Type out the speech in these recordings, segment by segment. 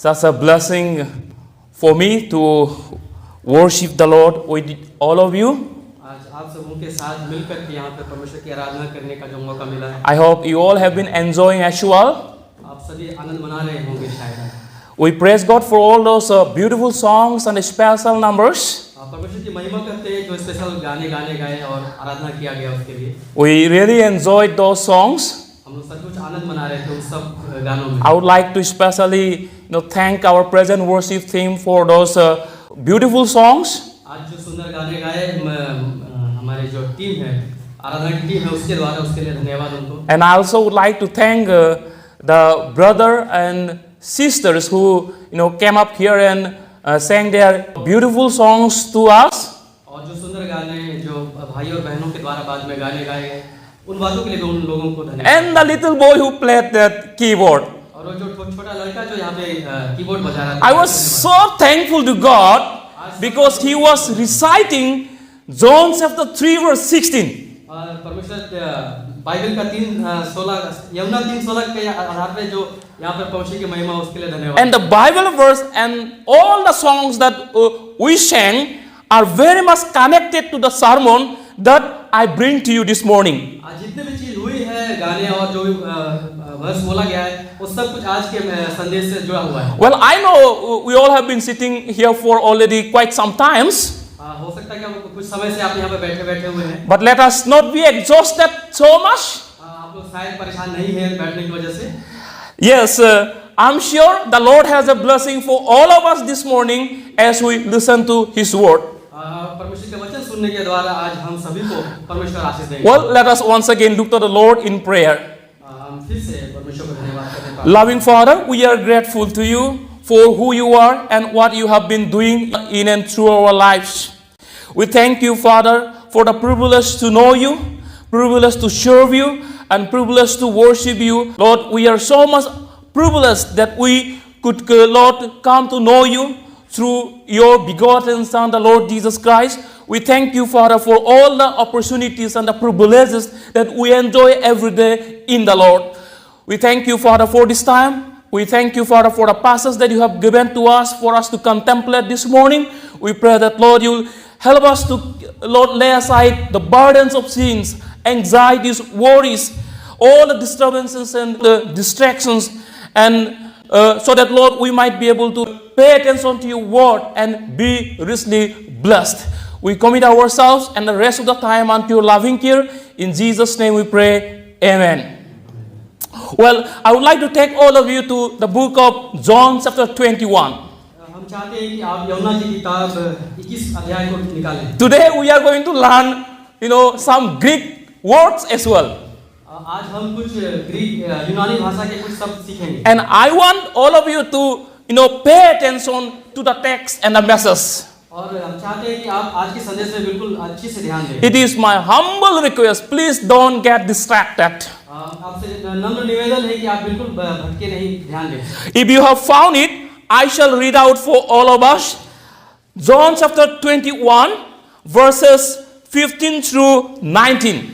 such a blessing for me to worship the Lord with all of you. आज आप सबों के साथ मिलकर के यहाँ पे परमेश्वर की आराधना करने का जो मौका मिला है, I hope you all have been enjoying as well. आप सभी आनंद मना रहे होंगे शायद। We praise God for all those beautiful songs and special numbers. परमेश्वर की महिमा करते हैं जो स्पेशल गाने गाए और आराधना किया गया उसके लिए। We really enjoyed those songs. हम लोग सचमुच आनंद मना रहे थे उन सब गानों में। I would like to especially thank our present worship team for those beautiful songs. आज जो सुंदर गाने गाए हमारे जो टीम है, आराधना की टीम है, उसके द्वारा उसके लिए धन्यवाद उनको। And I also would like to thank the brother and sisters who came up here and sang their beautiful songs to us. और जो सुंदर गाने जो भाई और बहनों के द्वारा बाद में गाने गाए गए, उन बातों के लिए भी उन लोगों को धन्यवाद। And the little boy who played that keyboard. और वो जो छोटा लड़का जो यहाँ पे कीबोर्ड बजा रहा था, I was so thankful to God because he was reciting John chapter 3 verse 16. परमेश्वर बाइबल का 3:16 यमुना 3:16 के आधार पे जो यहाँ पर परमेश्वर की महिमा उसके लिए धन्यवाद। And the Bible verse and all the songs that we sang are very much connected to the sermon that I bring to you this morning. आज जितने भी चीज हुई है गाने और जो भी वर्स बोला गया है वो सब कुछ आज के संदेश से जुड़ा हुआ है। Well, I know we all have been sitting here for already quite some times. हो सकता है कि आप कुछ समय से आप यहाँ पे बैठे हुए हैं। But let us not be exhausted so much. आप लोग शायद परेशान नहीं हैं बैठने की वजह से। Yes, I'm sure the Lord has a blessing for all of us this morning as we listen to His word. परमेश्वर के वचन सुनने के द्वारा आज हम सभी को परमेश्वर आशीष देंगे। Well, let us once again look to the Lord in prayer. हम फिर से परमेश्वर को धन्यवाद करते हैं। Loving Father, we are grateful to you for who you are and what you have been doing in and through our lives. We thank you, Father, for the privilege to know you, privilege to serve you, and privilege to worship you. Lord, we are so much privileged that we could, Lord, come to know you through your begotten Son, the Lord Jesus Christ. We thank you, Father, for all the opportunities and the privileges that we enjoy every day in the Lord. We thank you, Father, for this time. We thank you, Father, for the passage that you have given to us for us to contemplate this morning. We pray that, Lord, you'll help us to, Lord, lay aside the burdens of sins, anxieties, worries, all the disturbances and the distractions, and so that, Lord, we might be able to pay attention to your word and be richly blessed. We commit ourselves and the rest of the time unto your loving care. In Jesus' name we pray. Amen. Well, I would like to take all of you to the book of John chapter 21. हम चाहते हैं कि आप यमुना की किताब 21 अध्याय को निकालें। Today we are going to learn, some Greek words as well. आज हम कुछ ग्रीक यूनानी भाषा के कुछ शब्द सीखेंगे। And I want all of you to, pay attention to the text and the message. और हम चाहते हैं कि आप आज के संदेश में बिल्कुल अच्छे से ध्यान दें। It is my humble request, please don't get distracted. आपसे नम्र निवेदन है कि आप बिल्कुल भटके नहीं, ध्यान दें। If you have found it, I shall read out for all of us. John chapter 21, verses 15 through 19.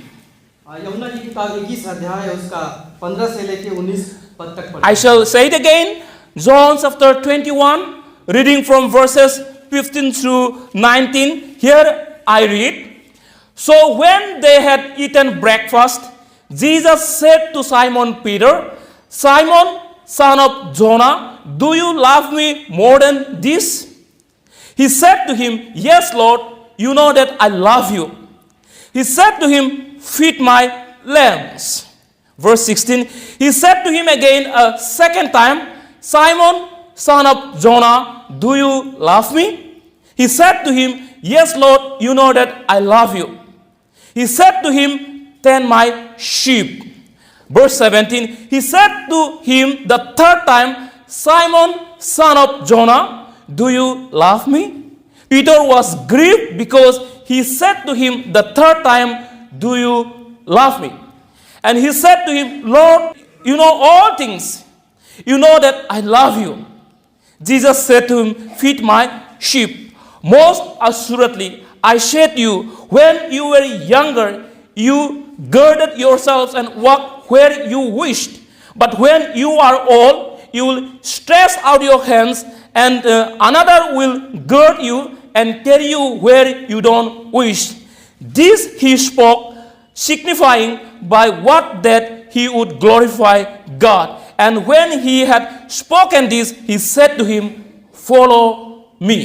Yamuna की किताब 21 अध्याय है, उसका 15 से लेके 19 पद तक पढ़ें। I shall say it again. John chapter 21, reading from verses 15 through 19. Here I read. So when they had eaten breakfast, Jesus said to Simon Peter, Simon, son of Jonah, do you love me more than this? He said to him, Yes, Lord, you know that I love you. He said to him, Feed my lambs. Verse 16, he said to him again a second time, Simon, son of Jonah, do you love me? He said to him, Yes, Lord, you know that I love you. He said to him, Tend my sheep. Verse 17, he said to him the third time, Simon, son of Jonah, do you love me? Peter was grieved because he said to him the third time, do you love me? And he said to him, Lord, you know all things. You know that I love you. Jesus said to him, Feed my sheep. Most assuredly, I said to you, when you were younger, you girded yourselves and walked where you wished. But when you are old, you will stretch out your hands, and another will gird you and carry you where you don't wish. This he spoke, signifying by what that he would glorify God. And when he had spoken this, he said to him, "Follow me."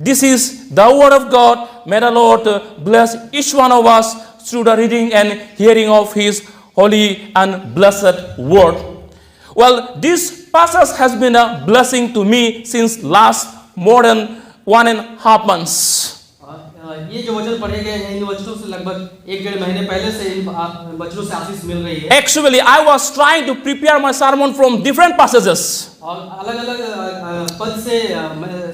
This is the word of God. May the Lord bless each one of us through the reading and hearing of his holy and blessed word. Well, this passage has been a blessing to me since last more than 1.5 months. ये जो वचन पढ़े गए हैं इन वचनों से लगभग 1-1.5 महीने पहले से इन वचनों से आशीष मिल रही है। Actually, I was trying to prepare my sermon from different passages. और अलग-अलग पद से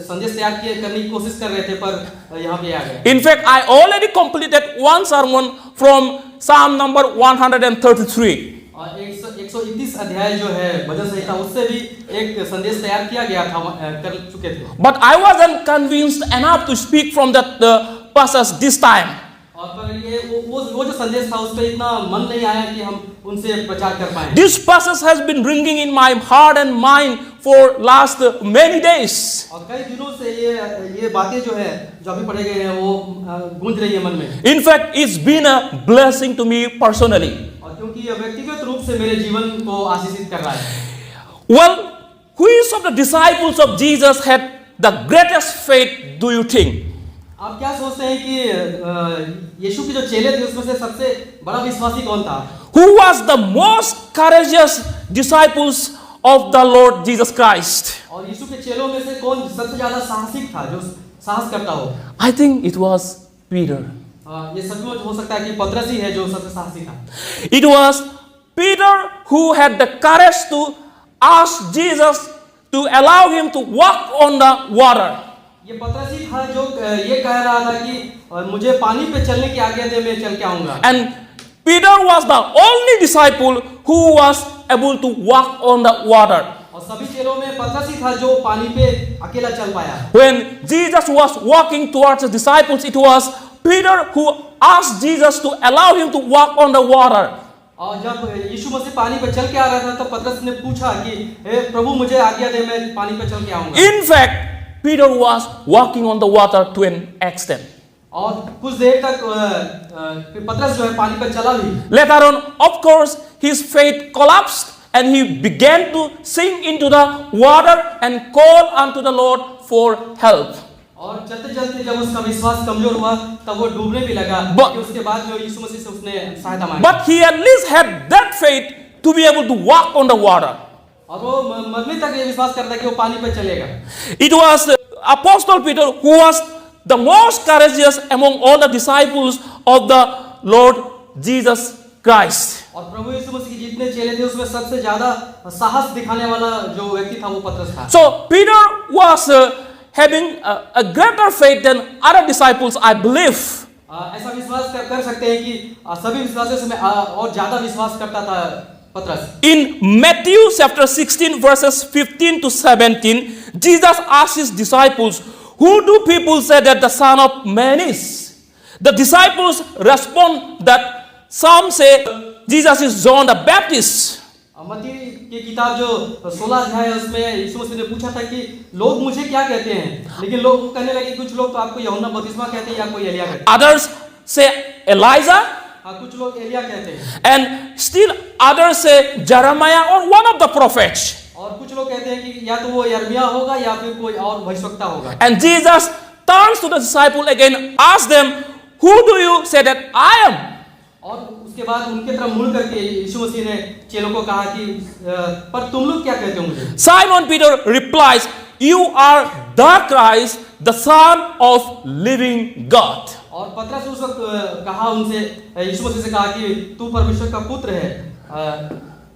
संदेश तैयार करने की कोशिश कर रहे थे, पर यहाँ पे आ गए। In fact, I already completed one sermon from Psalm number 133. और 131 अध्याय जो है भजन संहिता, उससे भी एक संदेश तैयार किया गया था, कर चुके थे। But I wasn't convinced enough to speak from that passage this time. और पर ये वो जो संदेश था उस पे इतना मन नहीं आया कि हम उनसे प्रचार कर पाए। This passage has been ringing in my heart and mind for last many days. और कई दिनों से ये बातें जो है जो अभी पढ़े गए हैं वो गूंज रही है मन में। In fact, it's been a blessing to me personally. और क्योंकि ये व्यक्तिगत रूप से मेरे जीवन को आशीषित कर रहा है। Well, which of the disciples of Jesus had the greatest faith, do you think? आप क्या सोचते हैं कि यीशु के जो चेले थे उसमें से सबसे बड़ा विश्वासी कौन था? Who was the most courageous disciples of the Lord Jesus Christ? और यीशु के चेलों में से कौन सबसे ज्यादा साहसिक था, जो साहस करता हो? I think it was Peter. ये सचमुच हो सकता है कि पतरस ही है जो सबसे साहसी था। It was Peter who had the courage to ask Jesus to allow him to walk on the water. ये पतरस ही था जो ये कह रहा था कि मुझे पानी पे चलने की आज्ञा दे, मैं चल के आऊंगा। And Peter was the only disciple who was able to walk on the water. और सभी चेलों में पतरस ही था जो पानी पे अकेला चल पाया। When Jesus was walking towards his disciples, it was Peter who asked Jesus to allow him to walk on the water. और जब यीशु मसीह पानी पे चल के आ रहा था तो पतरस ने पूछा कि हे प्रभु मुझे आज्ञा दे, मैं पानी पे चल के आऊंगा। In fact, Peter was walking on the water to an extent. और कुछ देर तक पतरस जो है पानी पर चला भी। Later on, of course, his faith collapsed and he began to sink into the water and call unto the Lord for help. और चलते चलते जब उसका विश्वास कमजोर हुआ तब वो डूबने भी लगा। कि उसके बाद जो यीशु मसीह से उसने सहायता मांगी। But he at least had that faith to be able to walk on the water. और वो मरने तक ये विश्वास करता कि वो पानी पर चलेगा। It was Apostle Peter who was the most courageous among all the disciples of the Lord Jesus Christ. और प्रभु यीशु मसीह के जितने चेले थे उसमें सबसे ज्यादा साहस दिखाने वाला जो व्यक्ति था वो पतरस था। So Peter was having a greater faith than other disciples, I believe. ऐसा विश्वास कर सकते हैं कि सभी विश्वासियों से और ज्यादा विश्वास करता था पतरस। In Matthew chapter 16 verses 15 to 17, Jesus asked his disciples, "Who do people say that the Son of Man is?" The disciples respond that some say Jesus is John the Baptist. मत्ती की किताब जो 16 अध्याय है उसमें यीशु मसीह ने पूछा था कि लोग मुझे क्या कहते हैं, लेकिन लोग कहने लगे कुछ लोग तो आपको यूहन्ना बपतिस्मा कहते हैं या कोई एलिया कहते हैं। Others say Elijah. कुछ लोग एलिया कहते हैं। And still others say Jeremiah or one of the prophets. और कुछ लोग कहते हैं कि या तो वो यिर्मयाह होगा या फिर कोई और भविष्यवक्ता होगा। And Jesus turns to the disciple again, asks them, "Who do you say that I am?" और उसके बाद उनके तरफ मुड़ करके यीशु मसीह ने चेलों को कहा कि पर तुम लोग क्या कहते हो मुझे? Simon Peter replies, "You are the Christ, the Son of living God." और पतरस उस वक्त कहा उनसे, यीशु मसीह से कहा कि तू परमेश्वर का पुत्र है,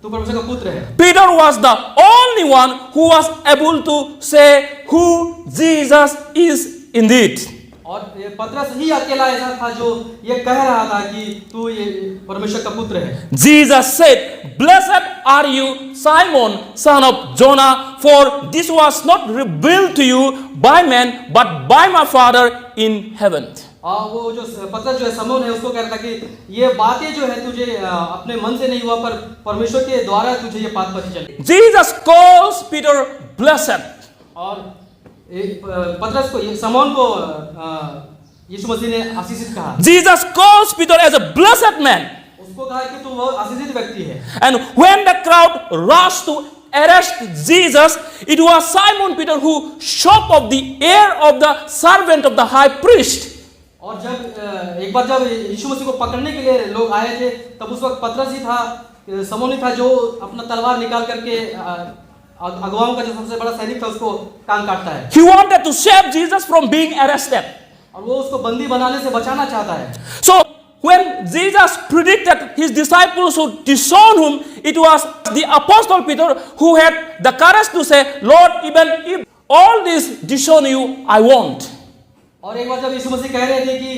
तू परमेश्वर का पुत्र है। Peter was the only one who was able to say who Jesus is indeed. और पतरस ही अकेला ऐसा था जो ये कह रहा था कि तू ये परमेश्वर का पुत्र है। Jesus said, "Blessed are you, Simon, son of Jonah, for this was not revealed to you by man, but by my Father in heaven." वो जो पतरस जो है समौन है उसको कह रहा था कि ये बातें जो है तुझे अपने मन से नहीं हुआ पर परमेश्वर के द्वारा तुझे ये बात पता चली। Jesus calls Peter blessed. और पतरस को ये समौन को यीशु मसीह ने आशीषित कहा। Jesus calls Peter as a blessed man. उसको कहा कि तू वो आशीषित व्यक्ति है। And when the crowd rushed to arrest Jesus, it was Simon Peter who chopped off the ear of the servant of the high priest. और जब एक बार जब यीशु मसीह को पकड़ने के लिए लोग आए थे तब उस वक्त पतरस ही था, समौन ही था जो अपना तलवार निकाल करके अगुवाओं का जो सबसे बड़ा सैनिक था उसको कान काटता है। He wanted to save Jesus from being arrested. और वो उसको बंदी बनाने से बचाना चाहता है। So when Jesus predicted his disciples would disown him, it was the apostle Peter who had the courage to say, Lord, even if all this disown you, I won't. और एक बार जब यीशु मसीह कह रहे थे कि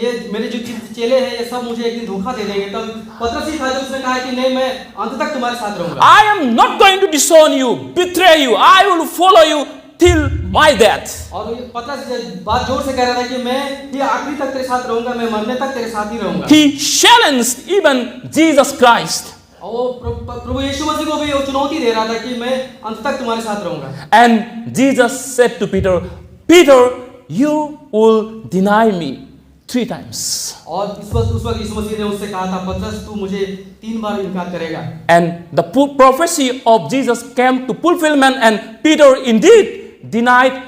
ये मेरे जो चेले हैं ये सब मुझे एक दिन धोखा दे देंगे, तब पतरस ही था जो उसने कहा कि नहीं, मैं अंत तक तुम्हारे साथ रहूंगा। I am not going to disown you, betray you. I will follow you till my death. और पतरस बात जोर से कह रहा था कि मैं ये आखिरी तक तेरे साथ रहूंगा, मैं मरने तक तेरे साथ ही रहूंगा। He challenged even Jesus Christ. और वो प्रभु यीशु मसीह को भी वो चुनौती दे रहा था कि मैं अंत तक तुम्हारे साथ रहूंगा। And Jesus said to Peter, Peter, you will deny me 3 times. और उस वक्त यीशु मसीह ने उससे कहा था, पतरस तू मुझे 3 बार इनकार करेगा। And the prophecy of Jesus came to fulfillment, and Peter indeed denied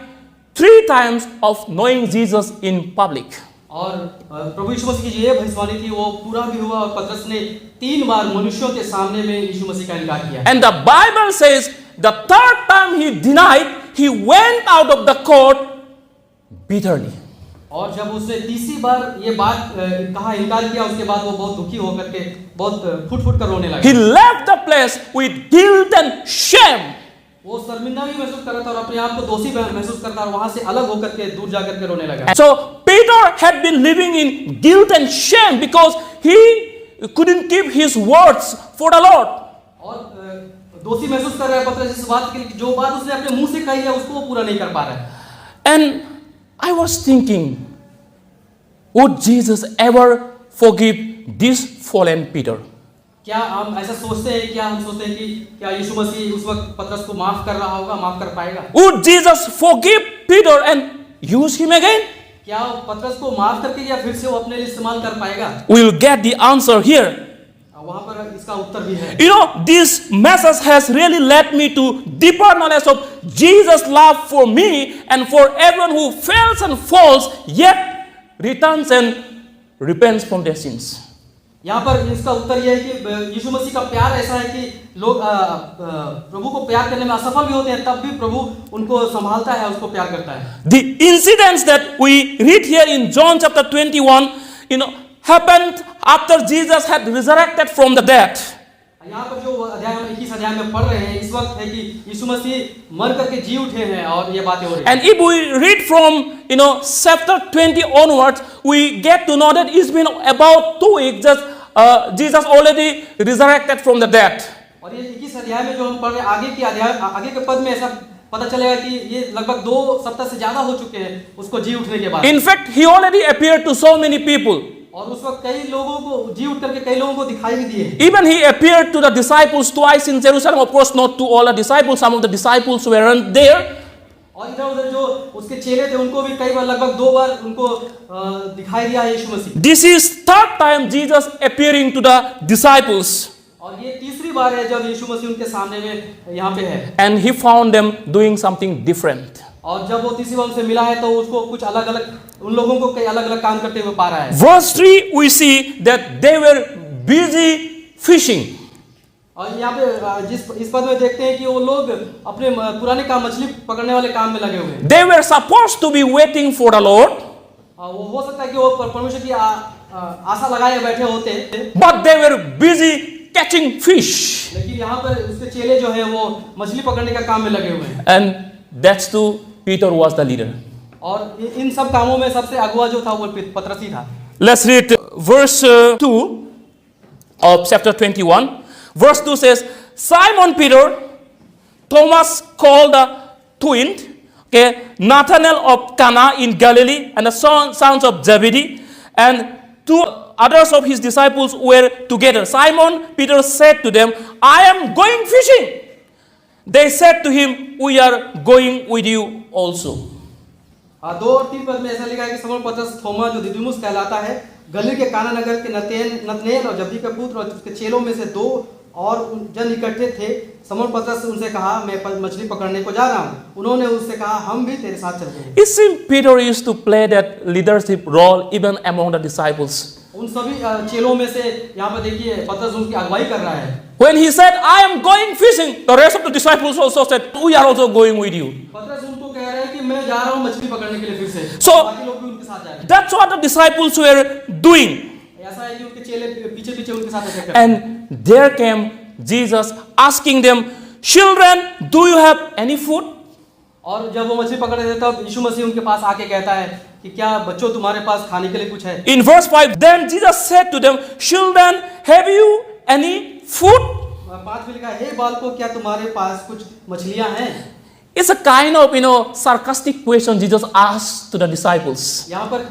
3 times of knowing Jesus in public. और प्रभु यीशु मसीह की ये भविष्यवाणी थी वो पूरा भी हुआ और पतरस ने 3 बार मनुष्यों के सामने में यीशु मसीह का इनकार किया। And the Bible says the 3rd time he denied, he went out of the court bitterly. और जब उसने तीसरी बार ये बात कहा, इनकार किया, उसके बाद वो बहुत दुखी होकर के बहुत फुट कर रोने लगा। He left the place with guilt and shame. वो शर्मिंदा भी महसूस कर रहा था और अपने आप को दोषी महसूस करता और वहां से अलग होकर के दूर जाकर के रोने लगा। So Peter had been living in guilt and shame because he couldn't keep his words for the Lord. और दोषी महसूस कर रहा है पतरस इस बात की, जो बात उसने अपने मुंह से कही है उसको वो पूरा नहीं कर पा रहा है। And I was thinking, would Jesus ever forgive this fallen Peter? क्या हम ऐसा सोचते हैं, क्या हम सोचते हैं कि क्या यीशु मसीह उस वक्त पतरस को माफ कर रहा होगा, माफ कर पाएगा? Would Jesus forgive Peter and use him again? क्या पतरस को माफ करके या फिर से वो अपने लिए इस्तेमाल कर पाएगा? We'll get the answer here. वहां पर इसका उत्तर भी है। You know, this message has really led me to deeper knowledge of Jesus' love for me and for everyone who fails and falls yet returns and repents from their sins. यहाँ पर इसका उत्तर यह है कि यीशु मसीह का प्यार ऐसा है कि लोग प्रभु को प्यार करने में असफल भी होते हैं, तब भी प्रभु उनको संभालता है, उसको प्यार करता है। The incidents that we read here in John chapter 21, happened after Jesus had resurrected from the dead. यहाँ पर जो अध्याय हम 21 अध्याय में पढ़ रहे हैं इस वक्त है कि यीशु मसीह मर करके जी उठे हैं और ये बातें हो रही हैं। And if we read from chapter 20 onwards, we get to know that it's been about 2 weeks just Jesus already resurrected from the dead. और ये 21 अध्याय में जो हम पढ़ रहे हैं आगे के पद में ऐसा पता चलेगा कि ये लगभग 2 सप्ताह से ज्यादा हो चुके हैं उसको जी उठने के बाद। In fact, he already appeared to so many people. और उस वक्त कई लोगों को जी उठ करके कई लोगों को दिखाई भी दिए। Even he appeared to the disciples twice in Jerusalem. Of course, not to all the disciples. Some of the disciples weren't there. और इधर उधर जो उसके चेले थे उनको भी कई बार लगभग 2 बार उनको दिखाई दिया यीशु मसीह। This is 3rd time Jesus appearing to the disciples. और ये तीसरी बार है जब यीशु मसीह उनके सामने में यहाँ पे है। And he found them doing something different. और जब वो तीसरी बार उनसे मिला है तो उसको कुछ अलग-अलग उन लोगों को कई अलग-अलग काम करते हुए पा रहा है। Verse 3 we see that they were busy fishing. और यहाँ पे इस पद में देखते हैं कि वो लोग अपने पुराने काम मछली पकड़ने वाले काम में लगे हुए हैं। They were supposed to be waiting for the Lord. वो हो सकता है कि वो परमेश्वर की आशा लगाए बैठे होते। But they were busy catching fish. लेकिन यहाँ पर उसके चेले जो है वो मछली पकड़ने का काम में लगे हुए हैं। And that's too Peter was the leader. और इन सब कामों में सबसे अगुवा जो था वो पतरस ही था। Let's read verse 2 of chapter 21. Verse 2 says, Simon Peter, Thomas called the twin, Okay, Nathanael of Cana in Galilee and the sons of Zebedee and two others of his disciples were together. Simon Peter said to them, I am going fishing. They said to him, we are going with you also. 2 और 3 पद में ऐसा लिखा है कि समौन पतरस थोमा जो दिदुमुस कहलाता है गलील के काना नगर के नतनेल और जब्दी का पुत्र और उसके चेलों में से 2 और जन इकट्ठे थे। समौन पतरस उनसे कहा मैं मछली पकड़ने को जा रहा हूँ। उन्होंने उससे कहा हम भी तेरे साथ चलते हैं। It seems Peter used to play that leadership role even among the disciples. उन सभी चेलों में से यहाँ पर देखिए पतरस उनकी अगुवाई कर रहा है। When he said, I am going fishing, the rest of the disciples also said, we are also going with you. पतरस उनको कह रहा है कि मैं जा रहा हूँ मछली पकड़ने के लिए फिर से। So, बाकी लोग भी उनके साथ जा रहे हैं। That's what the disciples were doing. ऐसा है कि उनके चेले पीछे उनके साथ ऐसे करते हैं। And there came Jesus asking them, children, do you have any food? और जब वो मछली पकड़ रहे थे तब यीशु मसीह उनके पास आके कहता है कि क्या बच्चों तुम्हारे पास खाने के लिए कुछ है? In verse 5, then Jesus said to them, children, have you any food? 5 में लिखा है, हे बालकों क्या तुम्हारे पास कुछ मछलियां हैं? It's a kind of, sarcastic question Jesus asked to the disciples. यहाँ पर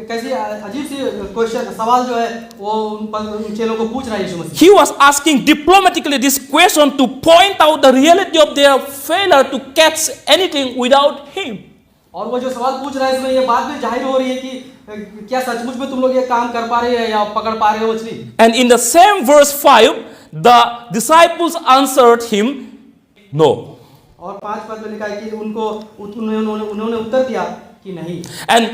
कैसी अजीब सी क्वेश्चन सवाल जो है वो उन चेलों को पूछ रहा है यीशु मसीह। He was asking diplomatically this question to point out the reality of their failure to catch anything without him. और वो जो सवाल पूछ रहा है इसमें ये बात भी जाहिर हो रही है कि क्या सचमुच में तुम लोग ये काम कर पा रहे हैं या पकड़ पा रहे हो मछली? And in the same verse 5, the disciples answered him, no. और 5 पद में लिखा है कि उन्होंने उत्तर दिया कि नहीं। And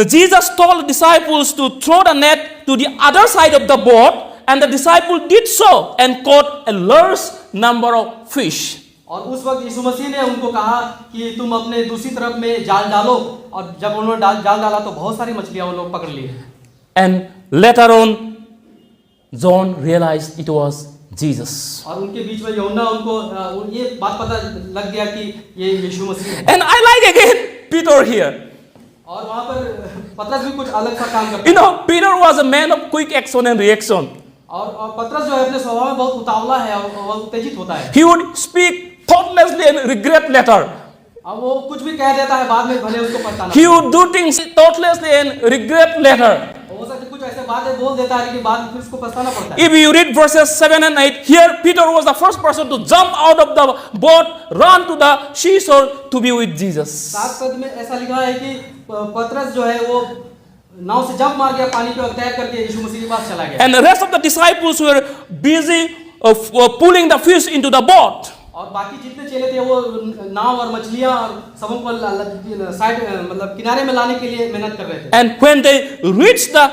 Jesus told the disciples to throw the net to the other side of the boat, and the disciples did so and caught a large number of fish. और उस वक्त यीशु मसीह ने उनको कहा कि तुम अपने दूसरी तरफ में जाल डालो और जब उन्होंने जाल डाला तो बहुत सारी मछलियां वो लोग पकड़ लिए। And later on, John realized it was Jesus. और उनके बीच में यूहन्ना उनको ये बात पता लग गया कि ये यीशु मसीह है। And I like again Peter here. और वहाँ पर पतरस भी कुछ अलग सा काम करता है। Peter was a man of quick action and reaction. और पतरस जो है अपने स्वभाव में बहुत उतावला है और उत्तेजित होता है। He would speak thoughtlessly and regret later. अब वो कुछ भी कह देता है बाद में भले उसको पछताना। He would do things thoughtlessly and regret later. हो सकता है कुछ ऐसे बातें बोल देता है कि बाद में फिर उसको पछताना पड़ता है। If you read verses 7 and 8, here Peter was the first person to jump out of the boat, run to the seashore to be with Jesus. 7 पद में ऐसा लिखा है कि पतरस जो है वो नाव से जंप मार गया पानी पे और तैर करके यीशु मसीह के पास चला गया। And the rest of the disciples were busy pulling the fish into the boat. और बाकी जितने चेले थे वो नाव और मछलियां और सबों को साइड मतलब किनारे में लाने के लिए मेहनत कर रहे थे। And when they reached the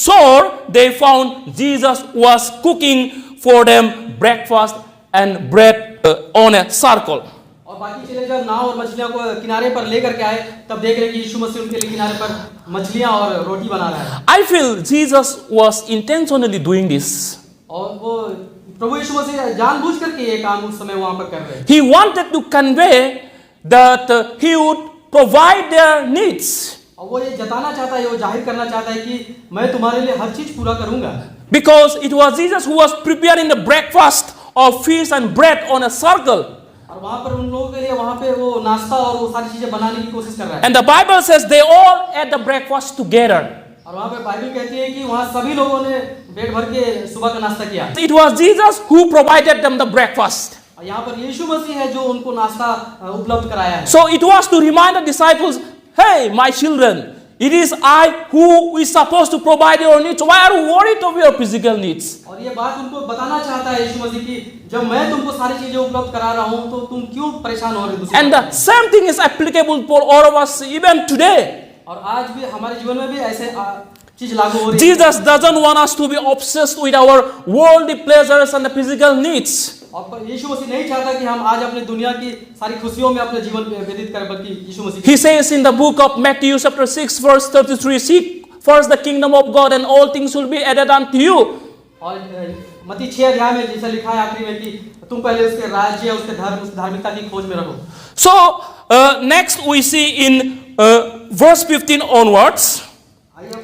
shore, they found Jesus was cooking for them breakfast and bread on a circle. और बाकी चेले जब नाव और मछलियां को किनारे पर लेकर के आए तब देख रहे कि यीशु मसीह उनके लिए किनारे पर मछलियां और रोटी बना रहा है। I feel Jesus was intentionally doing this. और वो प्रभु यीशु मसीह जानबूझ करके ये काम उस समय वहां पर कर रहे हैं। He wanted to convey that he would provide their needs. और वो ये जताना चाहता है, वो जाहिर करना चाहता है कि मैं तुम्हारे लिए हर चीज पूरा करूंगा। Because it was Jesus who was preparing the breakfast of fish and bread on a circle. और वहां पर उन लोगों के लिए वहां पे वो नाश्ता और वो सारी चीजें बनाने की कोशिश कर रहा है। And the Bible says they all ate the breakfast together. और वहां पे बाइबल कहती है कि वहां सभी लोगों ने पेट भर के सुबह का नाश्ता किया। It was Jesus who provided them the breakfast. और यहाँ पर यीशु मसीह है जो उनको नाश्ता उपलब्ध कराया है। So it was to remind the disciples, hey, my children, it is I who is supposed to provide your needs. Why are you worried of your physical needs? और ये बात उनको बताना चाहता है यीशु मसीह की जब मैं तुमको सारी चीजें उपलब्ध करा रहा हूँ तो तुम क्यों परेशान हो रहे हो? And the same thing is applicable for all of us even today. और आज भी हमारे जीवन में भी ऐसे चीज लागू हो रही है। Jesus doesn't want us to be obsessed with our worldly pleasures and the physical needs. और यीशु मसीह नहीं चाहता कि हम आज अपने दुनिया की सारी खुशियों में अपने जीवन व्यतीत करें, बल्कि यीशु मसीह He says in the book of Matthew chapter 6 verse 33, seek first the kingdom of God and all things will be added unto you. और मत्ती 6 अध्याय में जैसा लिखा है आखिरी में कि तुम पहले उसके राज्य उसके धर्म उसकी धार्मिकता की खोज में रहो। So next we see in verse 15 onwards. आइए हम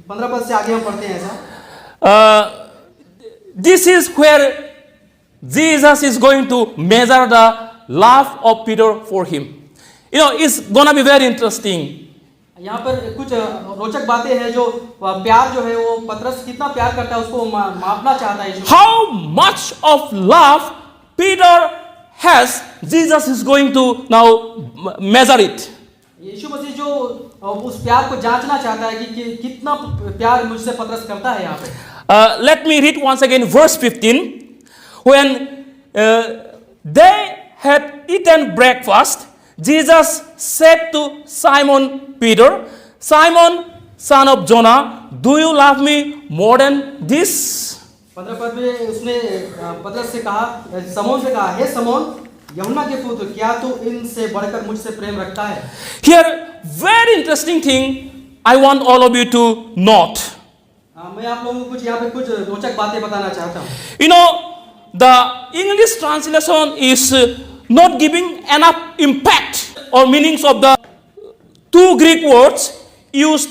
15 पद से आगे हम पढ़ते हैं ऐसा। This is where Jesus is going to measure the love of Peter for him. It's gonna be very interesting. यहाँ पर कुछ रोचक बातें हैं जो प्यार जो है वो पतरस कितना प्यार करता है उसको मापना चाहता है यीशु। How much of love Peter has, Jesus is going to now measure it. यीशु मसीह जो उस प्यार को जांचना चाहता है कि कितना प्यार मुझसे पतरस करता है यहाँ पे। Let me read once again verse 15. When they had eaten breakfast, Jesus said to Simon Peter, Simon, son of Jonah, do you love me more than this? 15 पद में उसने पतरस से कहा, समौन से कहा, हे समौन, यूहन्ना के पुत्र, क्या तू इनसे बढ़कर मुझसे प्रेम रखता है? Here, very interesting thing I want all of you to note. मैं आप लोगों को यहाँ पे कुछ रोचक बातें बताना चाहता हूँ। The English translation is not giving enough impact or meanings of the two Greek words used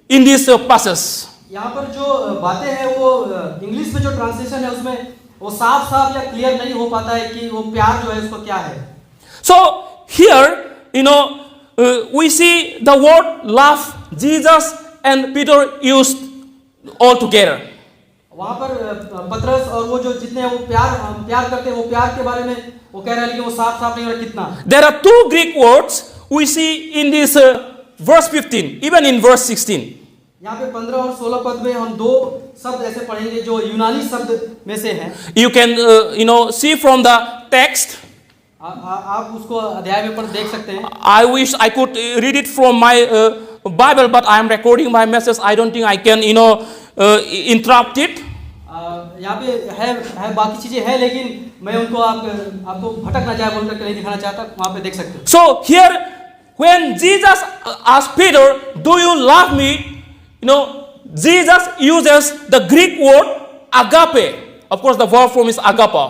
in this passage. यहाँ पर जो बातें हैं वो इंग्लिश में जो ट्रांसलेशन है उसमें वो साफ या क्लियर नहीं हो पाता है कि वो प्यार जो है उसको क्या है। So here, we see the word love, Jesus and Peter used all together. वहाँ पर पतरस और वो जो जितने वो प्यार करते हैं वो प्यार के बारे में वो कह रहे हैं कि वो साफ नहीं हो रहा कितना। There are two Greek words we see in this verse 15, even in verse 16. यहाँ पे 15 और 16 पद में हम दो शब्द ऐसे पढ़ेंगे जो यूनानी शब्द में से हैं। You can see from the text. आप उसको अध्याय में पर देख सकते हैं। I wish I could read it from my Bible, but I am recording my message. I don't think I can interrupt it. यहाँ पे है बाकी चीजें हैं लेकिन मैं उनको आपको भटक ना जाए बोलकर नहीं दिखाना चाहता, वहाँ पे देख सकते हैं। So here, when Jesus asked Peter, "Do you love me?" Jesus uses the Greek word agape. Of course, the verb form is agape.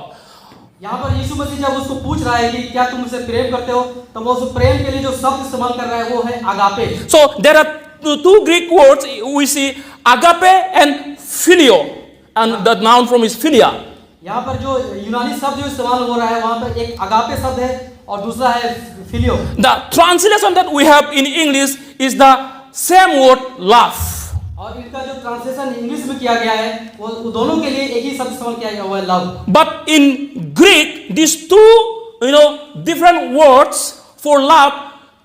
यहाँ पर यीशु मसीह जब उसको पूछ रहा है कि क्या तुम मुझसे प्रेम करते हो, तो वो उस प्रेम के लिए जो शब्द इस्तेमाल कर रहा है वो है agape. So there are two Greek words we see, agape and phileo, and the noun form is philia. यहाँ पर जो यूनानी शब्द जो इस्तेमाल हो रहा है वहाँ पर एक agape शब्द है और दूसरा है phileo. The translation that we have in English is the same word love. और इनका जो ट्रांसलेशन इंग्लिश में किया गया है वो दोनों के लिए एक ही शब्द इस्तेमाल किया गया हुआ है love. But in Greek, these two different words for love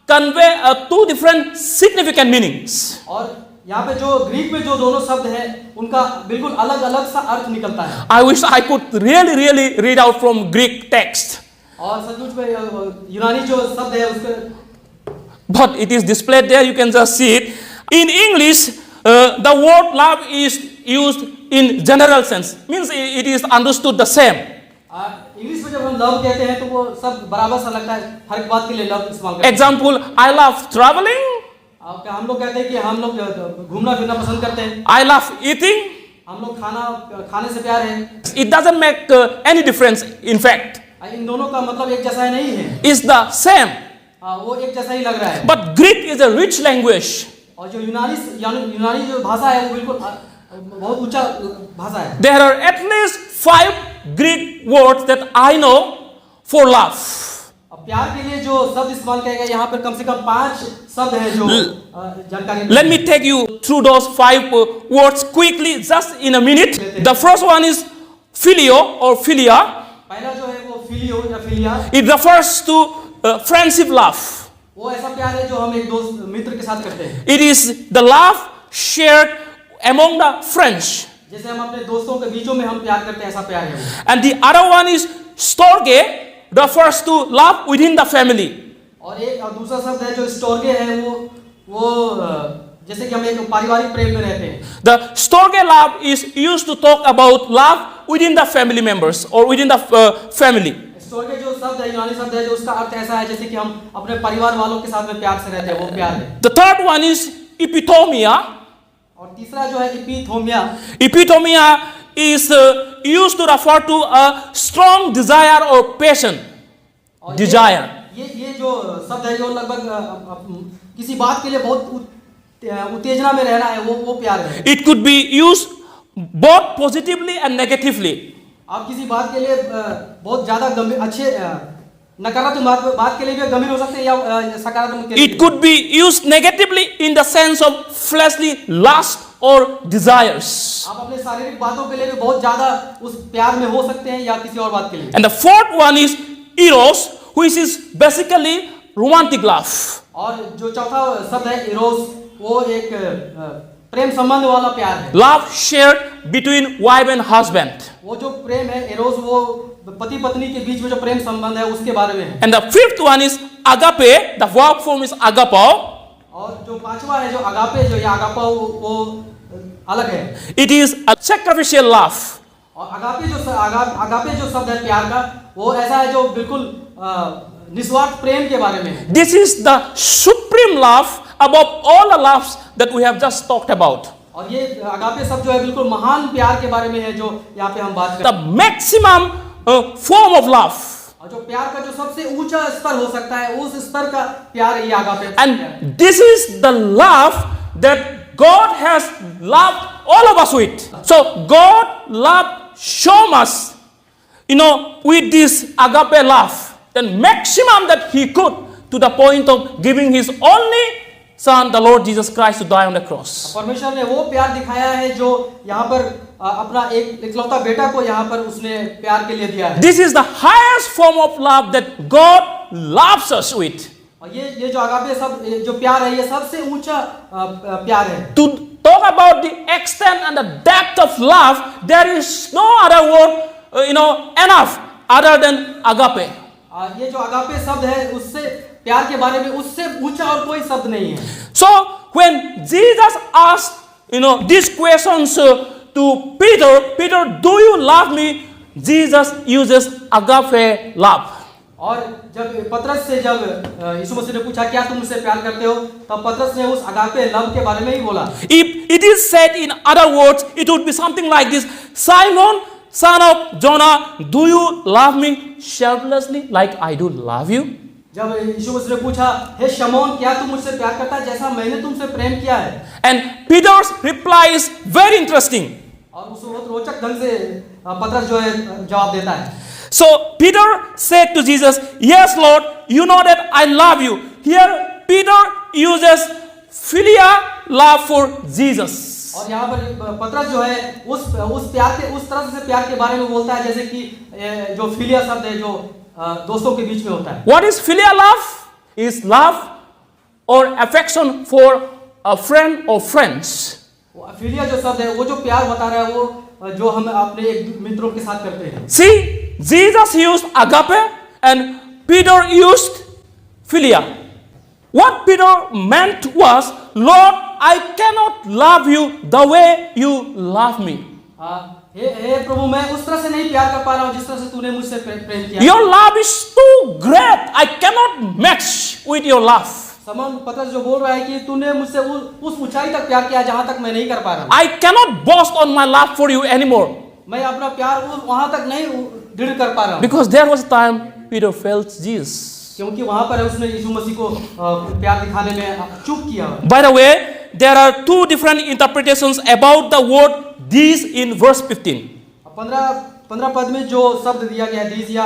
convey two different significant meanings. और यहाँ पे जो ग्रीक में जो दोनों शब्द हैं उनका बिल्कुल अलग सा अर्थ निकलता है। I wish I could really read out from Greek text. और सचमुच में यूनानी जो शब्द है उसके But it is displayed there, you can just see it. In English, the word love is used in general sense, means it is understood the same. English में जब हम लव कहते हैं तो वो सब बराबर सा लगता है, हर एक बात के लिए लव इस्तेमाल करते हैं। Example, I love traveling. हम लोग कहते हैं कि हम लोग घूमना फिरना पसंद करते हैं। I love eating. हम लोग खाने से प्यार है। It doesn't make any difference, in fact. इन दोनों का मतलब एक जैसा नहीं है। It's the same. वो एक जैसा ही लग रहा है। But Greek is a rich language. और जो यूनानी जो भाषा है वो बिल्कुल बहुत ऊंचा भाषा है। There are at least 5 Greek words that I know for love. प्यार के लिए जो शब्द इस्तेमाल किया गया यहाँ पर कम से कम 5 शब्द हैं जो जानकारी। Let me take you through those 5 words quickly, just in a minute. The first one is phileo or philia. पहला जो है वो फिलियो या philia. It refers to friendship love. वो ऐसा प्यार है जो हम एक दोस्त मित्र के साथ करते हैं। It is the love shared among the friends. जैसे हम अपने दोस्तों के बीचों में हम प्यार करते हैं, ऐसा प्यार है वो। And the other one is storge, refers to love within the family. और दूसरा शब्द है जो स्टोर्गे है वो जैसे कि हम एक पारिवारिक प्रेम में रहते हैं। The storge love is used to talk about love within the family members or within the family. स्टोर्गे जो शब्द है यूनानी शब्द है जो उसका अर्थ ऐसा है जैसे कि हम अपने परिवार वालों के साथ में प्यार से रहते हैं, वो प्यार है। The third one is epithomia. और तीसरा जो है इपिथोमिया। Epithomia is used to refer to a strong desire or passion. Desire. ये जो शब्द है जो लगभग किसी बात के लिए बहुत उत्तेजना में रहना है, वो प्यार है। It could be used both positively and negatively. आप किसी बात के लिए बहुत ज्यादा नकारात्मक बात के लिए भी गंभीर हो सकते हैं या सकारात्मक के लिए It could be used negatively in the sense of fleshly lust or desires. आप अपने शारीरिक बातों के लिए भी बहुत ज्यादा उस प्यार में हो सकते हैं या किसी और बात के लिए And the fourth one is eros, which is basically romantic love. और जो चौथा शब्द है इरोस वो एक प्रेम संबंध वाला प्यार है Love shared between wife and husband. वो जो प्रेम है इरोस वो पति पत्नी के बीच में जो प्रेम संबंध है उसके बारे में है And the fifth one is agape. The verb form is agapao. और जो पांचवा है जो अगापे जो या अगापा वो अलग है It is a sacrificial love. और अगापे जो शब्द है प्यार का वो ऐसा है जो बिल्कुल निस्वार्थ प्रेम के बारे में है This is the supreme love above all the loves that we have just talked about. और ये अगापे शब्द जो है बिल्कुल महान प्यार के बारे में है जो यहाँ पे हम बात The करते हैं maximum form of love. और जो प्यार का जो सबसे ऊंचा स्तर हो सकता है उस स्तर का प्यार ये agape And this is the love that God has loved all of us with. So God loved so much, with this agape love, then maximum that He could, to the point of giving His only Son, the Lord Jesus Christ, to die on the cross. परमेश्वर ने वो प्यार दिखाया है जो यहाँ पर अपना एक इकलौता बेटा को यहाँ पर उसने प्यार के लिए दिया है This is the highest form of love that God loves us with. और ये जो अगापे सब जो प्यार है ये सबसे ऊंचा प्यार है To talk about the extent and the depth of love, there is no other word, enough other than agape. ये जो अगापे शब्द है उससे प्यार के बारे में उससे ऊंचा और कोई शब्द नहीं है So when Jesus asked, these questions to Peter, do you love me? Jesus uses agape love. और जब पतरस से जब यीशु मसीह ने पूछा क्या तुम मुझसे प्यार करते हो तब पतरस ने उस अगापे लव के बारे में ही बोला If it is said in other words, it would be something like this: Simon, son of Jonah, do you love me selflessly like I do love you? जब यीशु मसीह ने पूछा हे शमौन क्या तुम मुझसे प्यार करता है जैसा मैंने तुमसे प्रेम किया है And Peter's reply is very interesting. और उस बहुत रोचक ढंग से पतरस जो है जवाब देता है So Peter said to Jesus, yes Lord, you know that I love you. Here Peter uses philia love for Jesus. और यहाँ पर पतरस जो है उस प्यार के उस तरह से प्यार के बारे में बोलता है जैसे कि जो फिलिया शब्द है जो दोस्तों के बीच में होता है What is philia love? Is love or affection for a friend or friends. Philia जो शब्द है वो जो प्यार बता रहा है वो जो हम अपने एक मित्रों के साथ करते हैं See, Jesus used agape and Peter used philia. What Peter meant was, Lord, I cannot love you the way you love me. हे प्रभु मैं उस तरह से नहीं प्यार कर पा रहा हूँ जिस तरह से तूने मुझसे प्रेम किया Your love is too great. I cannot match with your love. समन पतरस जो बोल रहा है कि तूने मुझसे उस ऊंचाई तक प्यार किया जहां तक मैं नहीं कर पा रहा हूं I cannot boast on my love for you anymore. मैं अपना प्यार वहां तक नहीं दृढ़ कर पा रहा हूं Because there was a time Peter felt Jesus. क्योंकि वहां पर उसने यीशु मसीह को प्यार दिखाने में चूक किया By the way, there are two different interpretations about the word these in verse 15. 15 पद में जो शब्द दिया गया है या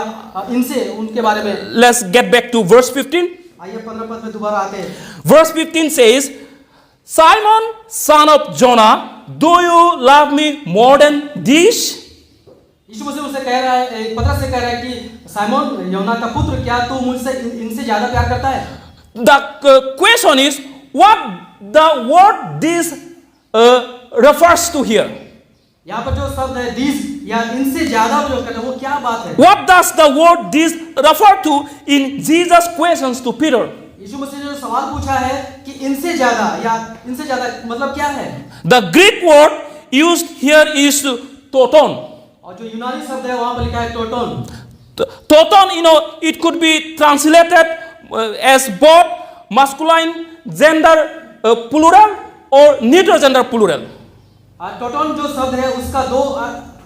इनसे उनके बारे में Let's get back to verse 15. आइए 15 पद में दोबारा आते हैं Verse 15 says, Simon, son of Jonah, do you love me more than these? यीशु मसीह उसे कह रहा है पतरस से कह रहा है कि साइमन योना का पुत्र क्या तू मुझसे इनसे ज्यादा प्यार करता है The question is what the word this refers to here. यहाँ पर जो शब्द है these या इनसे ज्यादा जो कहते हैं वो क्या बात है What does the word this refer to in Jesus' questions to Peter? यीशु मसीह ने जो सवाल पूछा है कि इनसे ज्यादा या इनसे ज्यादा मतलब क्या है The Greek word used here is toton. और जो यूनानी शब्द है वहां पर लिखा है Toton Toton, it could be translated as both masculine gender plural or neutral gender plural. Toton जो शब्द है उसका दो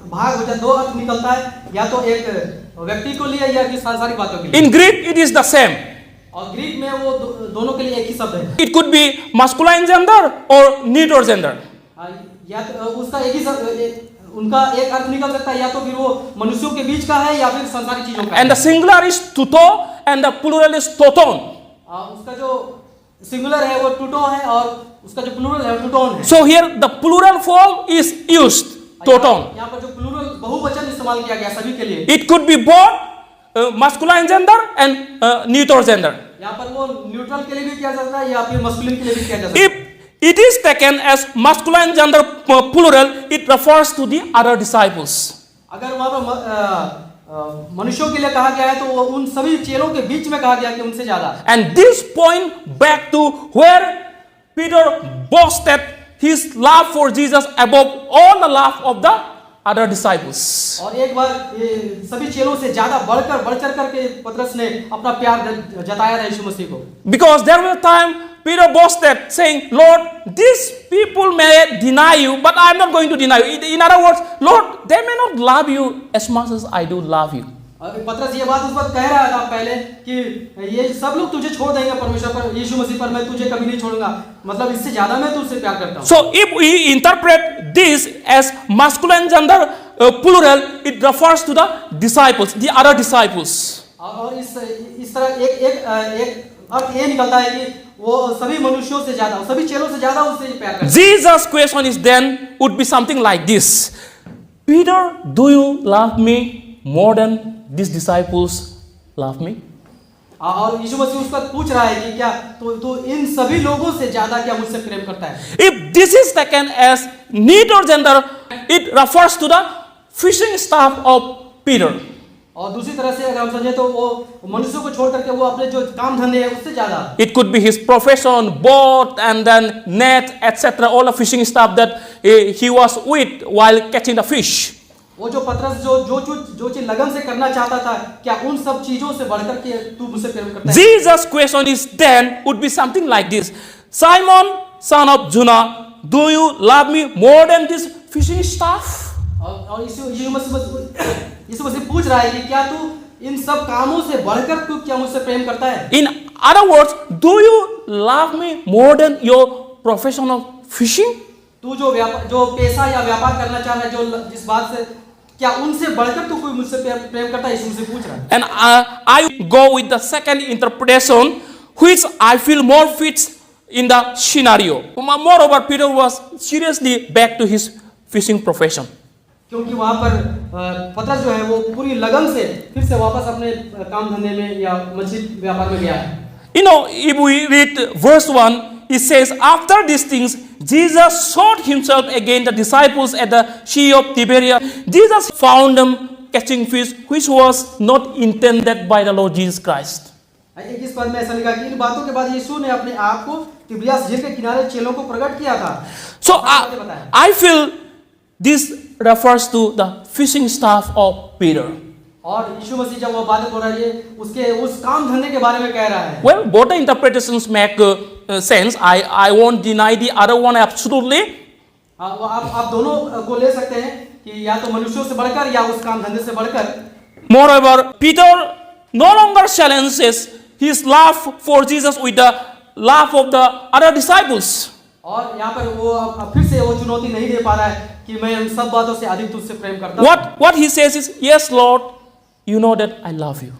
भाग हो जाए दो अर्थ निकलता है या तो एक व्यक्ति को लिए या कि सांसारिक बातों के लिए In Greek it is the same. और ग्रीक में वो दोनों के लिए एक ही शब्द है It could be masculine gender or neutral gender. या तो उसका एक ही शब्द उनका एक अर्थ निकल सकता है या तो फिर वो मनुष्यों के बीच का है या फिर सांसारिक चीजों का And the singular is tuto and the plural is toton. उसका जो सिंगुलर है वो टूटो है और उसका जो प्लूरल है वो टूटोन है। So here the plural form is used, toton. यहाँ पर जो प्लूरल बहुवचन इस्तेमाल किया गया सभी के लिए। It could be both masculine gender and neuter gender. यहाँ पर वो न्यूट्रल के लिए भी किया जाता है या फिर मस्कुलिन के लिए भी किया जाता है। If it is taken as masculine gender plural, it refers to the other disciples. अगर वहाँ पर मनुष्यों के लिए कहा गया है तो वो उन सभी चेलों के बीच में कहा गया कि उनसे ज्यादा। And this point back to where Peter boasted his love for Jesus above all the love of the other disciples. और एक बार ये सभी चेलों से ज्यादा बढ़ चढ़ करके पतरस ने अपना प्यार जताया था यीशु मसीह को। Because there was a time Peter boasted, saying, Lord, these people may deny you, but I am not going to deny you. In other words, Lord, they may not love you as much as I do love you. पतरस ये बात उस वक्त कह रहा था पहले कि ये सब लोग तुझे छोड़ देंगे परमेश्वर पर, यीशु मसीह पर, मैं तुझे कभी नहीं छोड़ूंगा, मतलब इससे ज्यादा मैं तुझसे प्यार करता हूँ। So if we interpret this as masculine gender plural, it refers to the disciples, the other disciples. और इस तरह एक अर्थ ये निकलता है कि वो सभी मनुष्यों से ज्यादा, सभी चेलों से ज्यादा उससे प्यार करते हैं। Jesus' question is then would be something like this: Peter, do you love me more than these disciples love me? और यीशु मसीह उसका पूछ रहा है कि क्या तू इन सभी लोगों से ज्यादा क्या मुझसे प्रेम करता है? If this is taken as neuter gender, it refers to the fishing staff of Peter. और दूसरी तरह से अगर हम समझे तो वो मनुष्यों को छोड़ करके वो अपने जो काम धंधे हैं उससे ज्यादा। It could be his profession, boat and then net, etc. All the fishing stuff that he was with while catching the fish. वो जो पतरस जो चीज लगन से करना चाहता था, क्या उन सब चीजों से बढ़कर के तू मुझसे प्रेम करता है? Jesus' question is then would be something like this: Simon, son of Jonah, do you love me more than this fishing staff? और यीशु मसीह पूछ रहा है कि क्या तू इन सब कामों से बढ़कर तू क्या मुझसे प्रेम करता है? In other words, do you love me more than your profession of fishing? तू जो पेशा या व्यापार करना चाह रहा है, जो जिस बात से, क्या उनसे बढ़कर तू कोई मुझसे प्रेम करता है? यीशु मसीह पूछ रहा है। And I go with the second interpretation, which I feel more fits in the scenario. Moreover, Peter was seriously back to his fishing profession. क्योंकि वहाँ पर पतरस जो है वो पूरी लगन से फिर से वापस अपने काम धंधे में या मछली व्यापार में गया है। You know, if we read verse 1, it says, after these things, Jesus showed himself again the disciples at the Sea of Tiberias. Jesus found them catching fish, which was not intended by the Lord Jesus Christ. इस पद में ऐसा लिखा कि इन बातों के बाद यीशु ने अपने आप को तिबिरियास झील के किनारे चेलों को प्रकट किया था। So I feel this refers to the fishing staff of Peter. और यीशु मसीह जब वो बातें बोल रहा है उसके उस काम धंधे के बारे में कह रहा है। Well, both the interpretations make sense. I won't deny the other one absolutely. आप दोनों को ले सकते हैं कि या तो मनुष्यों से बढ़कर या उस काम धंधे से बढ़कर। Moreover, Peter no longer challenges his love for Jesus with the love of the other disciples. और यहाँ पर वो फिर से वो चुनौती नहीं दे पा रहा है कि मैं इन सब बातों से अधिक तुझसे प्रेम करता हूँ। What he says is, yes, Lord, you know that I love you.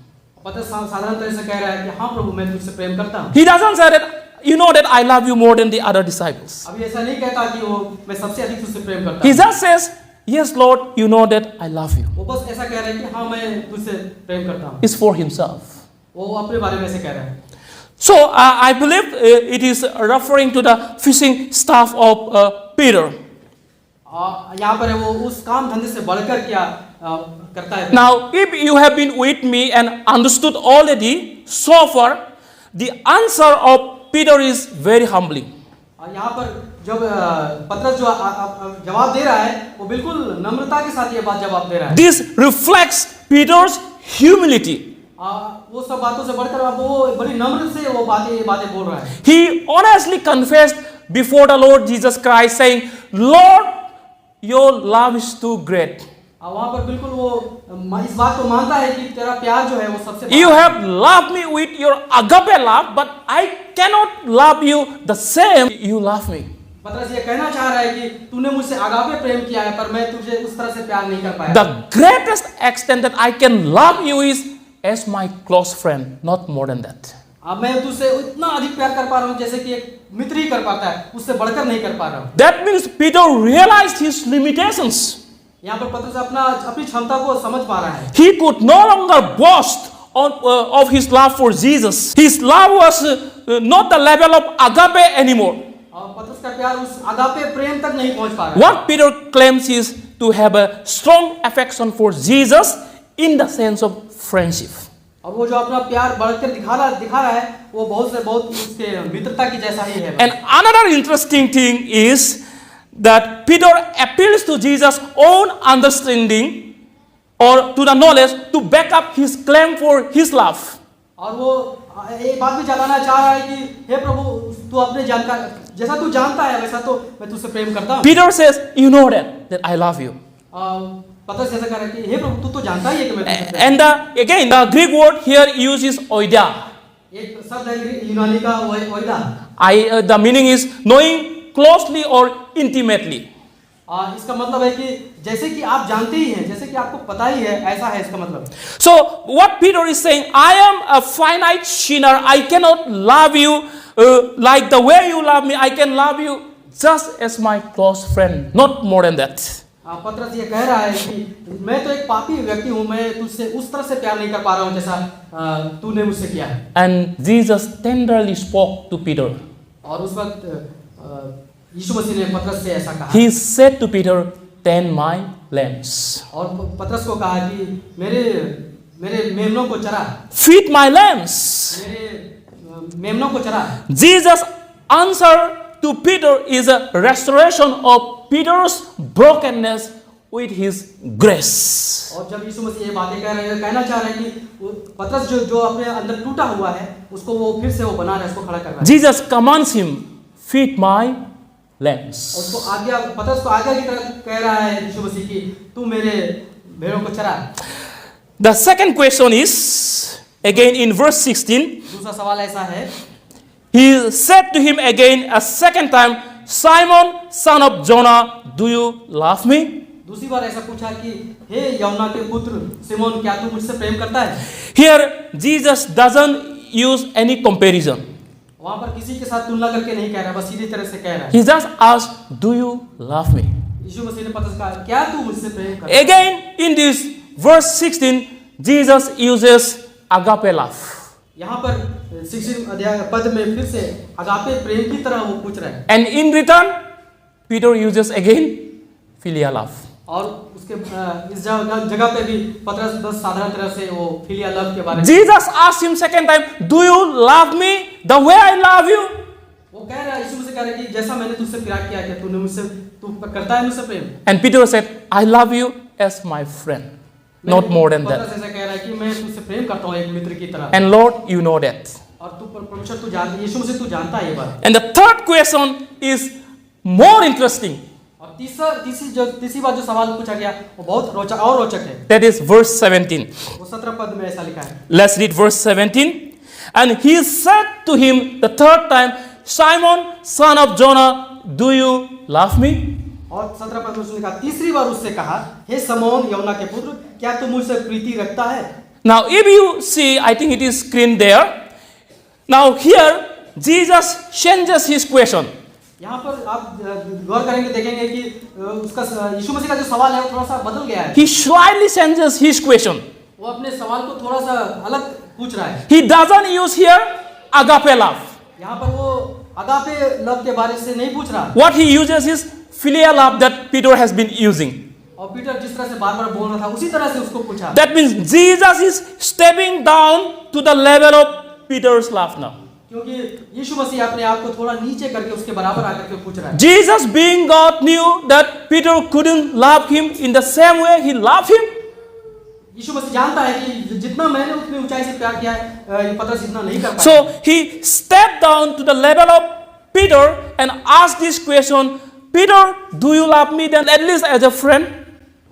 पतरस साधारण तरह से कह रहा है कि हाँ प्रभु मैं तुझसे प्रेम करता हूँ। He doesn't say that you know that I love you more than the other disciples. अभी ऐसा नहीं कहता कि वो मैं सबसे अधिक तुझसे प्रेम करता He हूँ। just says, yes, Lord, you know that I love you. वो बस ऐसा कह रहा है कि हाँ मैं तुझसे प्रेम करता हूँ। It's for himself. वो अपने बारे में ऐसे कह रहा है। So I believe it is referring to the fishing staff of Peter. यहाँ पर वो उस काम धंधे से बढ़कर क्या करता है? Now, if you have been with me and understood already so far, the answer of Peter is very humbling. यहाँ पर जब पतरस जो जवाब दे रहा है वो बिल्कुल नम्रता के साथ ये बात जवाब दे रहा है। This reflects Peter's humility. वो सब बातों से बढ़कर वो बड़ी नम्र से वो बातें बोल रहा है। He honestly confessed before the Lord Jesus Christ, saying, Lord, your love is too great. वहाँ पर बिल्कुल वो इस बात को मानता है कि तेरा प्यार जो है वो सबसे You have loved me with your agape love, but I cannot love you the same you love me. पतरस ये कहना चाह रहा है कि तूने मुझसे अगापे प्रेम किया है पर मैं तुझे उस तरह से प्यार नहीं कर पाया। The greatest extent that I can love you is as my close friend, not more than that. अब मैं तुझसे इतना अधिक प्यार कर पा रहा हूँ जैसे कि एक मित्र ही कर पाता है, उससे बढ़कर नहीं कर पा रहा हूँ। That means Peter realized his limitations. यहाँ पर पतरस अपनी क्षमता को समझ पा रहा है। He could no longer boast of his love for Jesus. His love was not the level of agape anymore. और पतरस का प्यार उस अगापे प्रेम तक नहीं पहुंच पा रहा है। What Peter claims is to have a strong affection for Jesus in the sense of friendship. और वो जो अपना प्यार बढ़कर दिखा रहा है वो बहुत उसके मित्रता की जैसा ही है। And another interesting thing is that Peter appeals to Jesus' own understanding or to the knowledge to back up his claim for his love. और वो एक बात भी बताना चाह रहा है कि हे प्रभु तू अपने जानकार जैसा तू जानता है वैसा तो मैं तुझसे प्रेम करता हूँ। Peter says, you know that I love you. पतरस ऐसा कह रहा है कि हे प्रभु तू तो जानता ही है कि मैं तुझसे प्रेम And again the Greek word here uses oida. एक शब्द है यूनानी का ओइदा। The meaning is knowing closely or intimately. इसका मतलब है कि जैसे कि आप जानते ही हैं, जैसे कि आपको पता ही है, ऐसा है इसका मतलब। So what Peter is saying, I am a finite sinner. I cannot love you like the way you love me. I can love you just as my close friend, not more than that. पतरस ये कह रहा है कि मैं तो एक पापी व्यक्ति हूँ, मैं तुझसे उस तरह से प्यार नहीं कर पा रहा हूँ जैसा तूने मुझसे किया है। And Jesus tenderly spoke to Peter. और उस वक्त यीशु मसीह ने पतरस से ऐसा कहा। He said to Peter, "Tend my lambs." और पतरस को कहा कि मेरे मेमनों को चरा। Feed my lambs. मेरे मेमनों को चरा। Jesus' answer to Peter is a restoration of Peter's brokenness with his grace. और जब यीशु मसीह ये बातें कहना चाह रहे हैं कि पतरस जो अपने अंदर टूटा हुआ है उसको वो फिर से वो बना रहा है, उसको खड़ा कर रहा है। Jesus commands him, "Feed my lambs." उसको पतरस को आज्ञा की तरह कह रहा है यीशु मसीह की तू मेरे भेड़ों को चरा। The second question is again in verse 16. दूसरा सवाल ऐसा है, He said to him again a second time, "Simon, son of Jonah, do you love me?" दूसरी बार ऐसा पूछा कि हे यौना के पुत्र सिमोन क्या तू मुझसे प्रेम करता है? Here Jesus doesn't use any comparison. वहां पर किसी के साथ तुलना करके नहीं कह रहा, बस सीधी तरह से कह रहा है। He just asked, "Do you love me?" यीशु मसीह ने पतरस कहा क्या तू मुझसे प्रेम करता है? Again in this verse 16, Jesus uses agape love. यहाँ पर 16 अध्याय पद में फिर से अगापे प्रेम की तरह वो पूछ रहा है। And in return, Peter uses again filial love. और उसके इस जगह पे भी पतरस बस साधारण तरह से वो फिलियल लव के बारे में Jesus asked him second time, "Do you love me the way I love you?" वो कह रहा है, यीशु मसीह कह रहा है कि जैसा मैंने तुझसे प्यार किया क्या तू करता है मुझसे प्रेम? And Peter said, "I love you as my friend, not more than that." पतरस ऐसा कह रहा है कि मैं तुझसे प्रेम करता हूँ एक मित्र की तरह। And Lord, you know that. और तू परमेश्वर तू जानता है, यीशु मसीह तू जानता है ये बात। And the third question is more interesting. और तीसरी बात जो सवाल पूछा गया वो बहुत रोचक है। That is verse 17. वो 17 पद में ऐसा लिखा है। Let's read verse 17. And he said to him the third time, "Simon, son of Jonah, do you love me?" और 17 पद में उसने कहा, तीसरी बार उससे कहा, हे समौन यौना के पुत्र क्या तू मुझसे प्रीति रखता है? Now if you see, I think it is screen there. Now here Jesus changes his question. यहाँ पर आप गौर करेंगे देखेंगे कि उसका यीशु मसीह का जो सवाल है वो थोड़ा सा बदल गया है। He slightly changes his question. वो अपने सवाल को थोड़ा सा अलग पूछ रहा है। He doesn't use here agape love. यहाँ पर वो अगापे लव के बारे से नहीं पूछ रहा। What he uses is filial love that Peter has been using. और पीटर जिस तरह से बार-बार बोल रहा था उसी तरह से उसको पूछा। That means Jesus is stepping down to the level of Peter's love now. क्योंकि यीशु मसीह अपने आप को थोड़ा नीचे करके उसके बराबर आकर के पूछ रहा है। Jesus being God knew that Peter couldn't love him in the same way he loved him. यीशु मसीह जानता है कि जितना मैंने उतनी ऊंचाई से प्यार किया है ये पतरस इतना नहीं कर पाया। So he stepped down to the level of Peter and asked this question, "Peter, do you love me then at least as a friend?"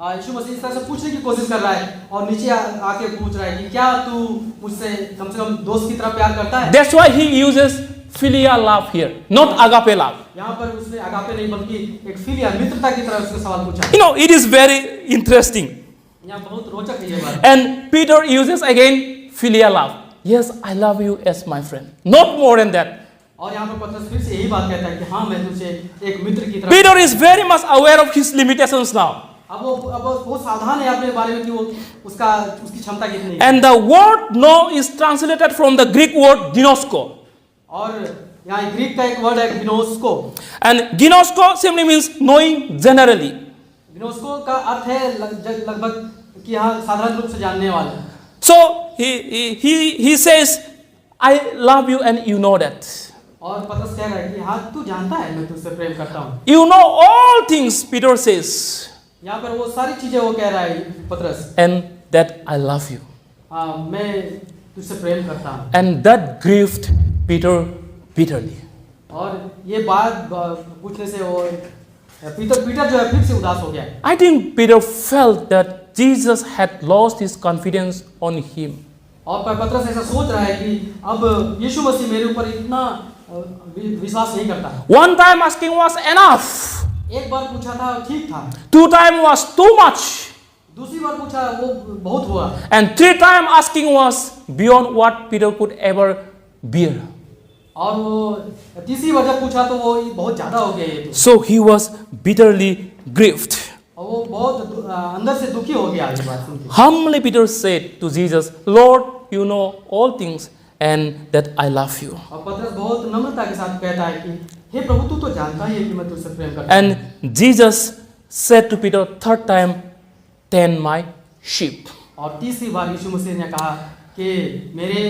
यीशु मसीह इस तरह से पूछने की कोशिश कर रहा है और नीचे आके पूछ रहा है कि क्या तू मुझसे कम से कम दोस्त की तरह प्यार करता है? That's why he uses filial love here, not agape love. यहाँ पर उसने अगापे नहीं बल्कि एक फिलिया मित्रता की तरह उससे सवाल पूछा। You know, it is very interesting. यहाँ बहुत रोचक है ये बात। And Peter uses again filial love. Yes, I love you as my friend. Not more than that. और यहाँ पर पतरस फिर से यही बात कहता है कि हाँ मैं तुझे एक मित्र की तरह। Peter is very much aware of his limitations now. अब वो सावधान है अपने बारे में कि वो उसकी क्षमता कितनी है। And the word know is translated from the Greek word ginosko. और यहाँ ग्रीक का एक वर्ड है गिनोस्को। And ginosko simply means knowing generally. गिनोस्को का अर्थ है लगभग कि हाँ साधारण रूप से जानने वाले। So he says, I love you and you know that. और पतरस कह रहा है कि हाँ तू जानता है मैं तुझसे प्रेम करता हूँ। You know all things, Peter says. यहाँ पर वो सारी चीजें वो कह रहा है पतरस। And that I love you. हाँ मैं तुझसे प्रेम करता हूँ। And that grieved Peter bitterly. और ये बात पूछने से वो पीटर जो है फिर से उदास हो गया। I think Peter felt that Jesus had lost his confidence on him. और पतरस ऐसा सोच रहा है कि अब यीशु मसीह मेरे ऊपर इतना विश्वास नहीं करता। One time asking was enough. एक बार पूछा था ठीक था। 2 times was too much. दूसरी बार पूछा वो बहुत हुआ। And 3 times asking was beyond what Peter could ever bear. और वो तीसरी बार जब पूछा तो वो बहुत ज्यादा हो गया ये तो। So he was bitterly grieved. और वो बहुत अंदर से दुखी हो गया ये बात सुन के। Humbly Peter said to Jesus, Lord, you know all things and that I love you. और पतरस बहुत नम्रता के साथ कहता है कि हे प्रभु तू तो जानता ही है कि मैं तुझसे प्रेम करता हूँ। And Jesus said to Peter 3rd time, tend my sheep. और तीसरी बार यीशु मसीह ने कहा कि मेरे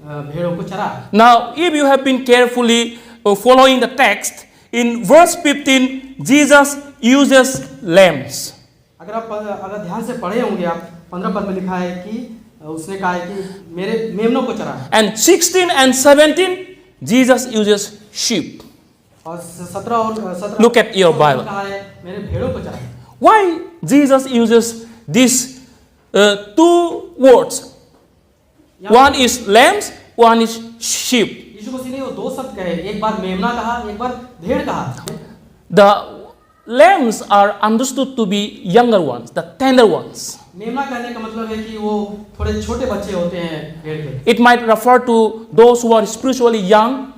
भेड़ों को चरा। Now, if you have been carefully following the text, in verse 15, Jesus uses lambs. अगर ध्यान से पढ़े होंगे आप 15 पद में लिखा है कि उसने कहा है कि मेरे मेमनों को चरा। And 16 and 17, Jesus uses sheep. और 17 और 17 Look at your Bible. कहा है मेरे भेड़ों को चरा। Why Jesus uses these 2 words? One is lambs, one is sheep. यीशु मसीह ने वो 2 शब्द कहे, एक बार मेमना कहा, एक बार भेड़ कहा। The lambs are understood to be younger ones, the tender ones. मेमना कहने का मतलब है कि वो थोड़े छोटे बच्चे होते हैं भेड़ के। It might refer to those who are spiritually young.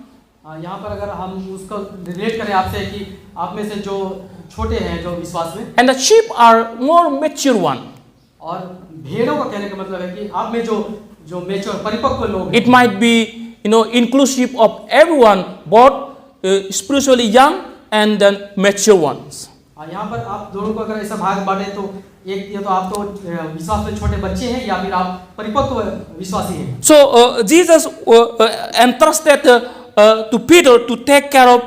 यहाँ पर अगर हम उसको रिलेट करें आपसे कि आप में से जो छोटे हैं जो विश्वास में। And the sheep are more mature one. और भेड़ों का कहने का मतलब है कि आप में जो मेच्योर परिपक्व लोग। It might be, inclusive of everyone, both spiritually young and then mature ones. यहाँ पर आप दोनों को अगर ऐसा भाग बांटे तो एक ये तो आप तो विश्वास में छोटे बच्चे हैं या फिर आप परिपक्व विश्वासी हैं। So Jesus entrusted to Peter to take care of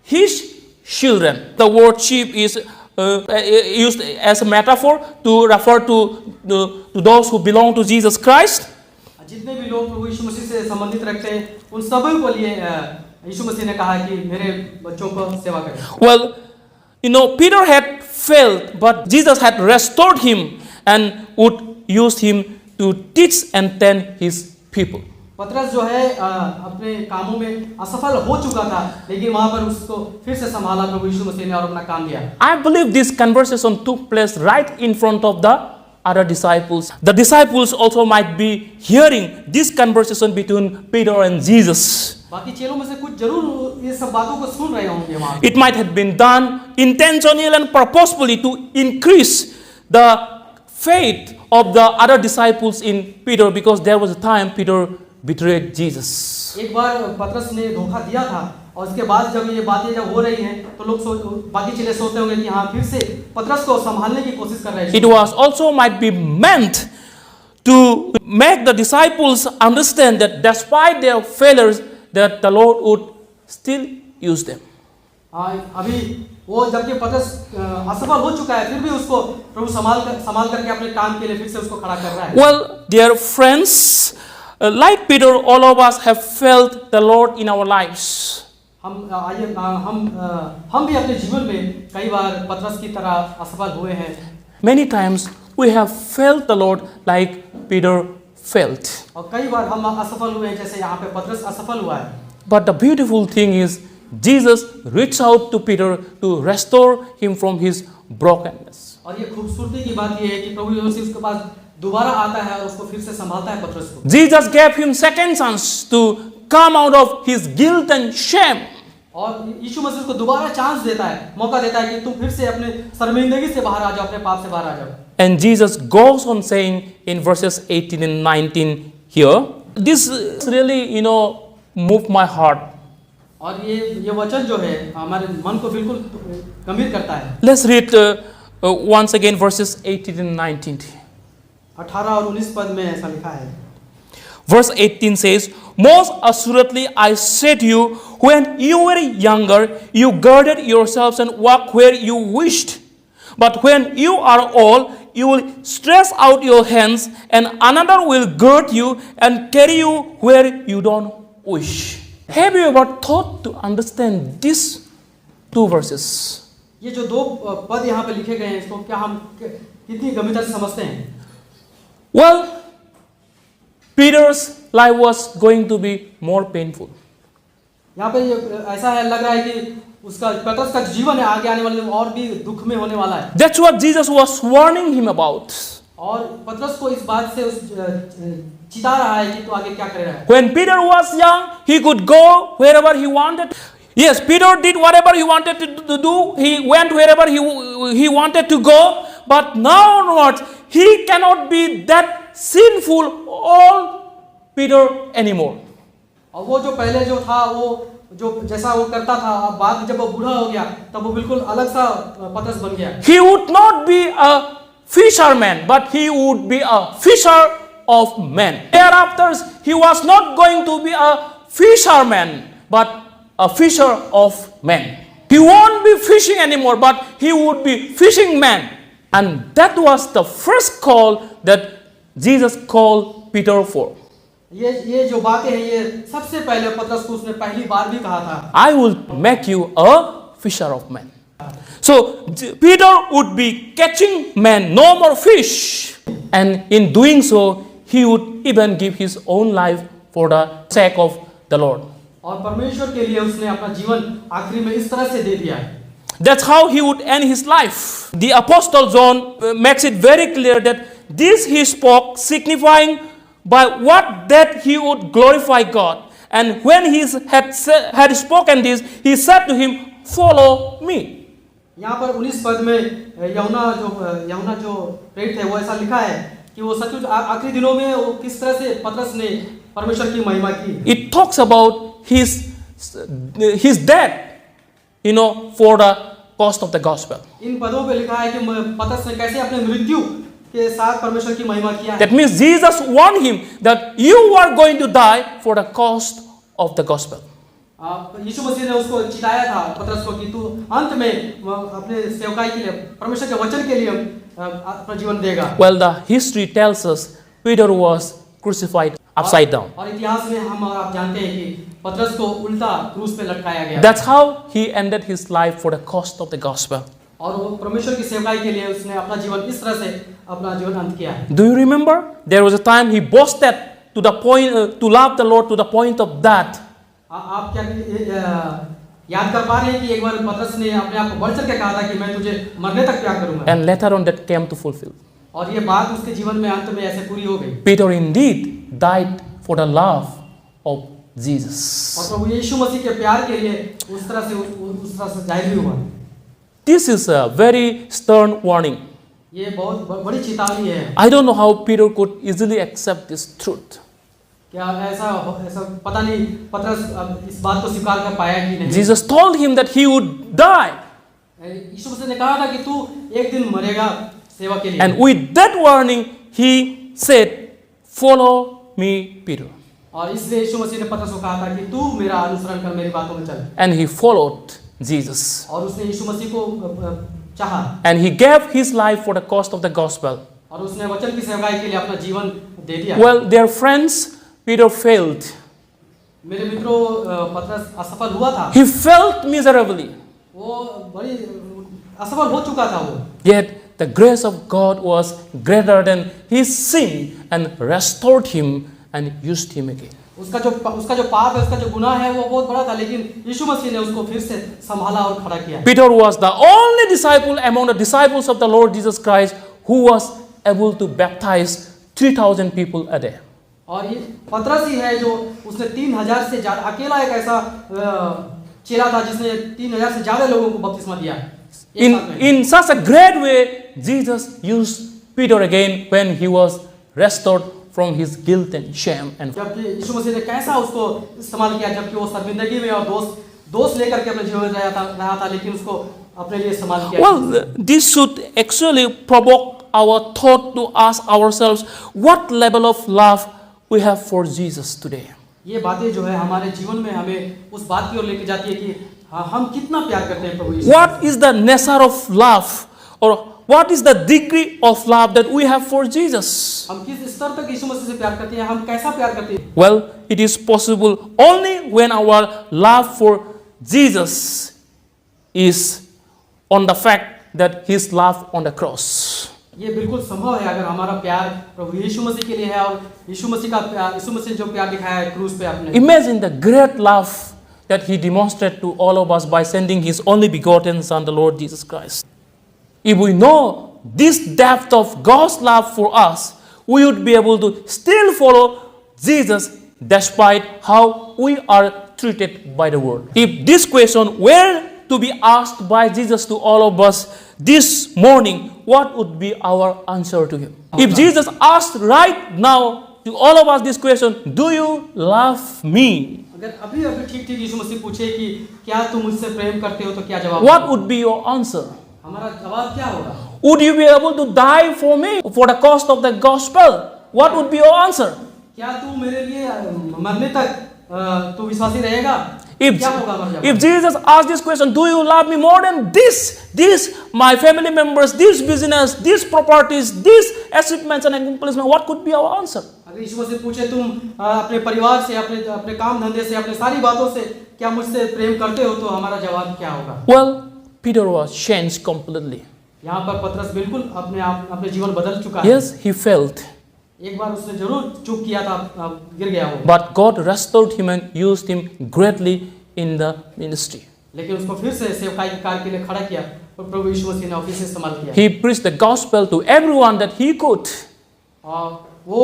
his children. The word sheep is used as a metaphor to refer to those who belong to Jesus Christ. जितने भी लोग प्रभु यीशु मसीह से संबंधित रखते हैं उन सभी को लिए यीशु मसीह ने कहा कि मेरे बच्चों को सेवा करें। Well, Peter had failed, but Jesus had restored him and would use him to teach and tend his people. पतरस जो है अपने कामों में असफल हो चुका था लेकिन वहां पर उसको फिर से संभाला प्रभु यीशु मसीह ने और अपना काम दिया। I believe this conversation took place right in front of the other disciples. The disciples also might be hearing this conversation between Peter and Jesus. बाकी चेलों में से कुछ जरूर ये सब बातों को सुन रहे होंगे वहां। It might have been done intentionally and purposefully to increase the faith of the other disciples in Peter, because there was a time Peter betrayed Jesus. एक बार पतरस ने धोखा दिया था और उसके बाद जब ये बातें जब हो रही हैं तो लोग बाकी चेले सोचते होंगे कि हाँ फिर से पतरस को संभालने की कोशिश कर रहे हैं। It was also might be meant to make the disciples understand that despite their failures, that the Lord would still use them. अभी वो जबकि पतरस असफल हो चुका है फिर भी उसको प्रभु संभाल करके अपने काम के लिए फिर से उसको खड़ा कर रहा है। Well, dear friends, like Peter, all of us have failed the Lord in our lives. हम भी अपने जीवन में कई बार पतरस की तरह असफल हुए हैं। Many times we have failed the Lord like Peter failed. और कई बार हम असफल हुए हैं जैसे यहाँ पे पतरस असफल हुआ है। But the beautiful thing is Jesus reached out to Peter to restore him from his brokenness. और ये खूबसूरती की बात ये है कि प्रभु यीशु उसके पास दोबारा आता है और उसको फिर से संभालता है पतरस को। Jesus gave him second chance to come out of his guilt and shame. और यीशु मसीह उसको दोबारा चांस देता है, मौका देता है कि तुम फिर से अपने शर्मिंदगी से बाहर आ जाओ, अपने पाप से बाहर आ जाओ। And Jesus goes on saying in verses 18 and 19 here, this really, moved my heart. और ये वचन जो है हमारे मन को बिल्कुल गंभीर करता है। Let's read once again verses 18 and 19. 18 और 19 पद में ऐसा लिखा है। Verse 18 says, most assuredly I say to you, when you were younger, you girded yourselves and walked where you wished. But when you are old, you will stretch out your hands, and another will gird you and carry you where you don't wish. Have you ever thought to understand these two verses? ये जो दो पद यहाँ पे लिखे गए हैं, इसको क्या हम कितनी गंभीरता से समझते हैं? Well, Peter's life was going to be more painful. यहाँ पे ऐसा है, लग रहा है कि उसका पतरस का जीवन है आगे आने वाले दिन और भी दुख में होने वाला है। That's what Jesus was warning him about. और पतरस को इस बात से चिता रहा है कि तू आगे क्या कर रहा है। When Peter was young, he could go wherever he wanted. Yes, Peter did whatever he wanted to do. He went wherever he wanted to go. But now onwards, he cannot be that sinful old Peter anymore. और वो जो पहले जो था, वो जो जैसा वो करता था, अब बाद में जब वो बूढ़ा हो गया तब वो बिल्कुल अलग सा पतरस बन गया। He would not be a fisherman, but he would be a fisher of men. Thereafter, he was not going to be a fisherman, but a fisher of men. He won't be fishing anymore, but he would be fishing man. And that was the first call that Jesus called Peter for. ये जो बातें हैं, ये सबसे पहले पतरस को उसने पहली बार भी कहा था। I will make you a fisher of men. So Peter would be catching men, no more fish. And in doing so, he would even give his own life for the sake of the Lord. और परमेश्वर के लिए उसने अपना जीवन आखिरी में इस तरह से दे दिया है। That's how he would end his life. The Apostle John makes it very clear that this he spoke, signifying by what that he would glorify God. And when he had spoken this, he said to him, "Follow me." यहाँ पर 19 पद में यूहन्ना जो प्रेरित है वो ऐसा लिखा है कि वो सचमुच आखिरी दिनों में वो किस तरह से पतरस ने परमेश्वर की महिमा की। It talks about his death, for the cost of the gospel. इन पदों पे लिखा है कि पतरस ने कैसे अपने मृत्यु के साथ परमेश्वर की महिमा किया है। That means Jesus warned him that you are going to die for the cost of the gospel. यीशु मसीह ने उसको चिताया था पतरस को कि तू अंत में अपने सेवकाई के लिए, परमेश्वर के वचन के लिए अपना जीवन देगा। Well, the history tells us Peter was crucified upside down. और इतिहास में हम और आप जानते हैं कि पतरस को उल्टा क्रूस पे लटकाया गया। That's how he ended his life for the cost of the gospel. और वो परमेश्वर की सेवकाई के लिए उसने अपना जीवन इस तरह से अपना जीवन अंत किया। Do you remember? There was a time he boasted to the point to love the Lord to the point of that. आप क्या याद कर पा रहे हैं कि एक बार पतरस ने अपने आप को बढ़ चढ़ के कहा था कि मैं तुझे मरने तक प्यार करूंगा। And later on that came to fulfill. और ये बात उसके जीवन में अंत में ऐसे पूरी हो गई। Peter indeed died for the love of Jesus. और प्रभु यीशु मसीह के प्यार के लिए उस तरह से जाहिर भी हुआ। This is a very stern warning. ये बहुत बड़ी चेतावनी है। I don't know how Peter could easily accept this truth. क्या ऐसा पता नहीं पतरस इस बात को स्वीकार कर पाया कि नहीं। Jesus told him that he would die. यीशु मसीह ने कहा था कि तू एक दिन मरेगा सेवा के लिए। And with that warning, he said, "Follow me, Peter." और इसलिए यीशु मसीह ने पतरस को कहा था कि तू मेरा अनुसरण कर, मेरी बातों में चल। And he followed Jesus. और उसने यीशु मसीह को चाहा। And he gave his life for the cost of the gospel. और उसने वचन की सेवकाई के लिए अपना जीवन दे दिया। Well, dear friends, Peter failed. मेरे मित्रों, पतरस असफल हुआ था। He failed miserably. वो बड़ी असफल हो चुका था वो। Yet the grace of God was greater than his sin and restored him and used him again. उसका जो पाप है, उसका जो गुनाह है वो बहुत बड़ा था, लेकिन यीशु मसीह ने उसको फिर से संभाला और खड़ा किया। Peter was the only disciple among the disciples of the Lord Jesus Christ who was able to baptize 3,000 people a day. और ये पतरस ही है जो उसने 3,000 से ज्यादा, अकेला एक ऐसा चेला था जिसने 3,000 से ज्यादा लोगों को बपतिस्मा दिया एक साथ में। In such a great way, Jesus used Peter again when he was restored from his guilt and shame. And जबकि यीशु मसीह ने कैसा उसको इस्तेमाल किया, जबकि वो शर्मिंदगी में और दोष लेकर के अपने जीवन में रहा था, लेकिन उसको अपने लिए इस्तेमाल किया। well, this should actually provoke our thought to ask ourselves what level of love we have for Jesus today. ये बातें जो है हमारे जीवन में हमें उस बात की ओर लेके जाती है कि हम कितना प्यार करते हैं प्रभु यीशु। What is the nature of love, or what is the degree of love that we have for Jesus? हम किस स्तर तक यीशु मसीह से प्यार करते हैं, हम कैसा प्यार करते हैं? Well, it is possible only when our love for Jesus is on the fact that his love on the cross. ये बिल्कुल संभव है अगर हमारा प्यार प्रभु यीशु मसीह के लिए है और यीशु मसीह जो प्यार दिखाया है क्रूस पे आपने। Imagine the great love that he demonstrated to all of us by sending his only begotten Son, the Lord Jesus Christ. If we know this depth of God's love for us, we would be able to still follow Jesus despite how we are treated by the world. If this question were to be asked by Jesus to all of us this morning, what would be our answer to him? If Jesus asked right now to all of us this question, do you love me? अगर अभी ठीक यीशु मसीह पूछे कि क्या तुम मुझसे प्रेम करते हो, तो क्या जवाब? What would be your answer? हमारा जवाब क्या होगा? Would you be able to die for me for the cost of the gospel? What would be your answer? क्या तू मेरे लिए मरने तक तू विश्वासी रहेगा? If क्या होगा हमारा जवाब? If Jesus asked this question, do you love me more than this, my family members, this business, these properties, these achievements and accomplishments, what could be our answer? अगर यीशु मसीह पूछे तुम अपने परिवार से, अपने काम धंधे से, अपने सारी बातों से क्या मुझसे प्रेम करते हो, तो हमारा जवाब क्या होगा? Well, Peter was changed completely. यहाँ पर पतरस बिल्कुल अपने जीवन बदल चुका है। Yes, he failed. एक बार उसने जरूर चूक किया था, गिर गया हो। But God restored him and used him greatly in the ministry. लेकिन उसको फिर से सेवकाई के कार्य के लिए खड़ा किया और प्रभु यीशु मसीह ने ऑफिस से इस्तेमाल किया। He preached the gospel to everyone that he could. वो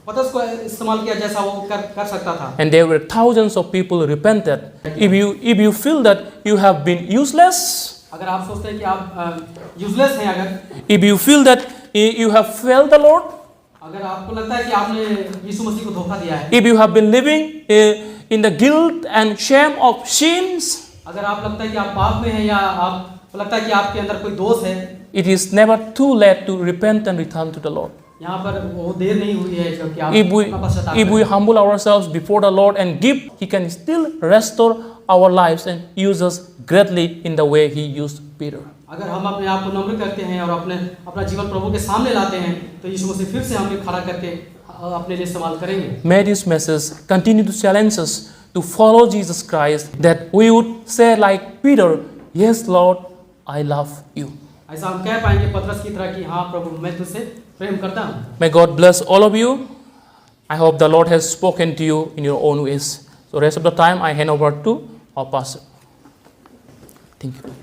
पतरस को इस्तेमाल किया जैसा वो कर सकता था। And there were thousands of people repented. If you feel that you have been useless, अगर आप सोचते हैं कि आप यूजलेस हैं, अगर if you feel that you have failed the Lord, अगर आपको लगता है कि आपने यीशु मसीह को धोखा दिया है, if you have been living in the guilt and shame of sins, अगर आप लगता है कि आप पाप में हैं या आपको लगता है कि आपके अंदर कोई दोष है, it is never too late to repent and return to the Lord. यहाँ पर वो देर नहीं हुई है जबकि आप अपना पश्चाताप If we करें। humble ourselves before the Lord and give, He can still restore our lives and use us greatly in the way He used Peter. अगर हम अपने आप को नम्र करते हैं और अपना जीवन प्रभु के सामने लाते हैं, तो यीशु मसीह फिर से हमें खड़ा करके अपने लिए इस्तेमाल करेंगे। May this message continue to challenge us to follow Jesus Christ, that we would say like Peter, yes Lord, I love you. ऐसा हम कह पाएंगे पतरस की तरह कि हाँ प्रभु मैं तुझसे प्रेम करता हूँ। May God bless all of you. I hope the Lord has spoken to you in your own ways. So rest of the time I hand over to our pastor. Thank you.